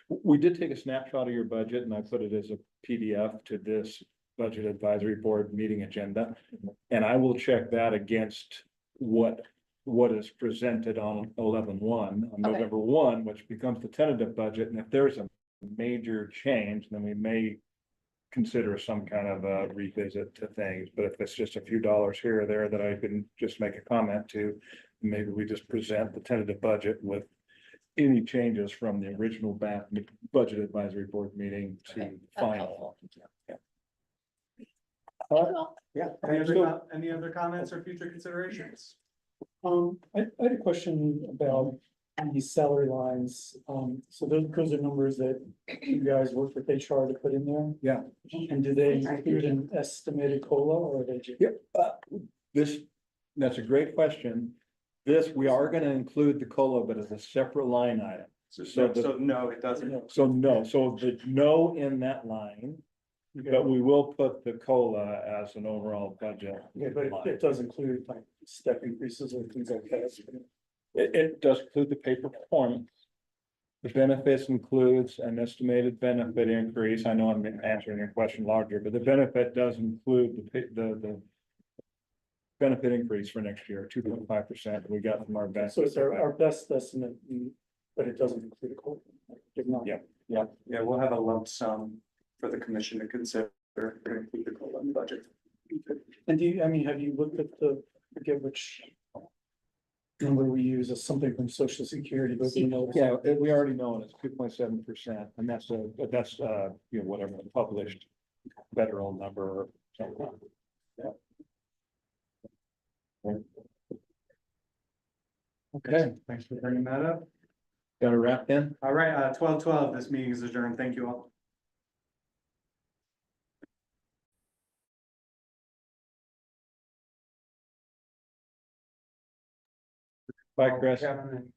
we did take a snapshot of your budget, and I put it as a PDF to this Budget Advisory Board meeting agenda. And I will check that against what is presented on 11/1, on Okay. November 1, which becomes the tentative budget, and if there's a major change, then we may consider some kind of a revisit to things, but if it's just a few dollars here or there that I can just make a comment to, maybe we just present the tentative budget with any changes from the original Budget Advisory Board meeting to Okay, that's final. helpful. Yeah, any other comments or future considerations? I had a question about these salary lines. So those are numbers that you guys work with HR to put in there? Yeah. And do they include an estimated COLA or are they just? Yep, that's a great question. We are gonna include the COLA, but as a separate line item. So no, it doesn't. So the no in that line, but we will put the COLA as an overall budget. Okay, but it does include like step increases or things like that. It does include the pay for performance. The benefits includes an estimated benefit increase. I know I'm answering your question larger, but the benefit does include the benefit increase for next year, 2.5% we got from our best. So it's our best estimate, but it doesn't include a COLA. Did not. Yeah. Yeah, we'll have a lump sum for the commission to consider, to include the COLA in the budget. And have you looked at forget which number we use as something from Social Security, but we know. Yeah, we already know it's 2.7%, and that's whatever the published federal number or something. Okay, Thanks for bringing that up. got a wrap in? All right, 12:12, this meeting is adjourned. Thank you all. Bye, Chris. Kevin and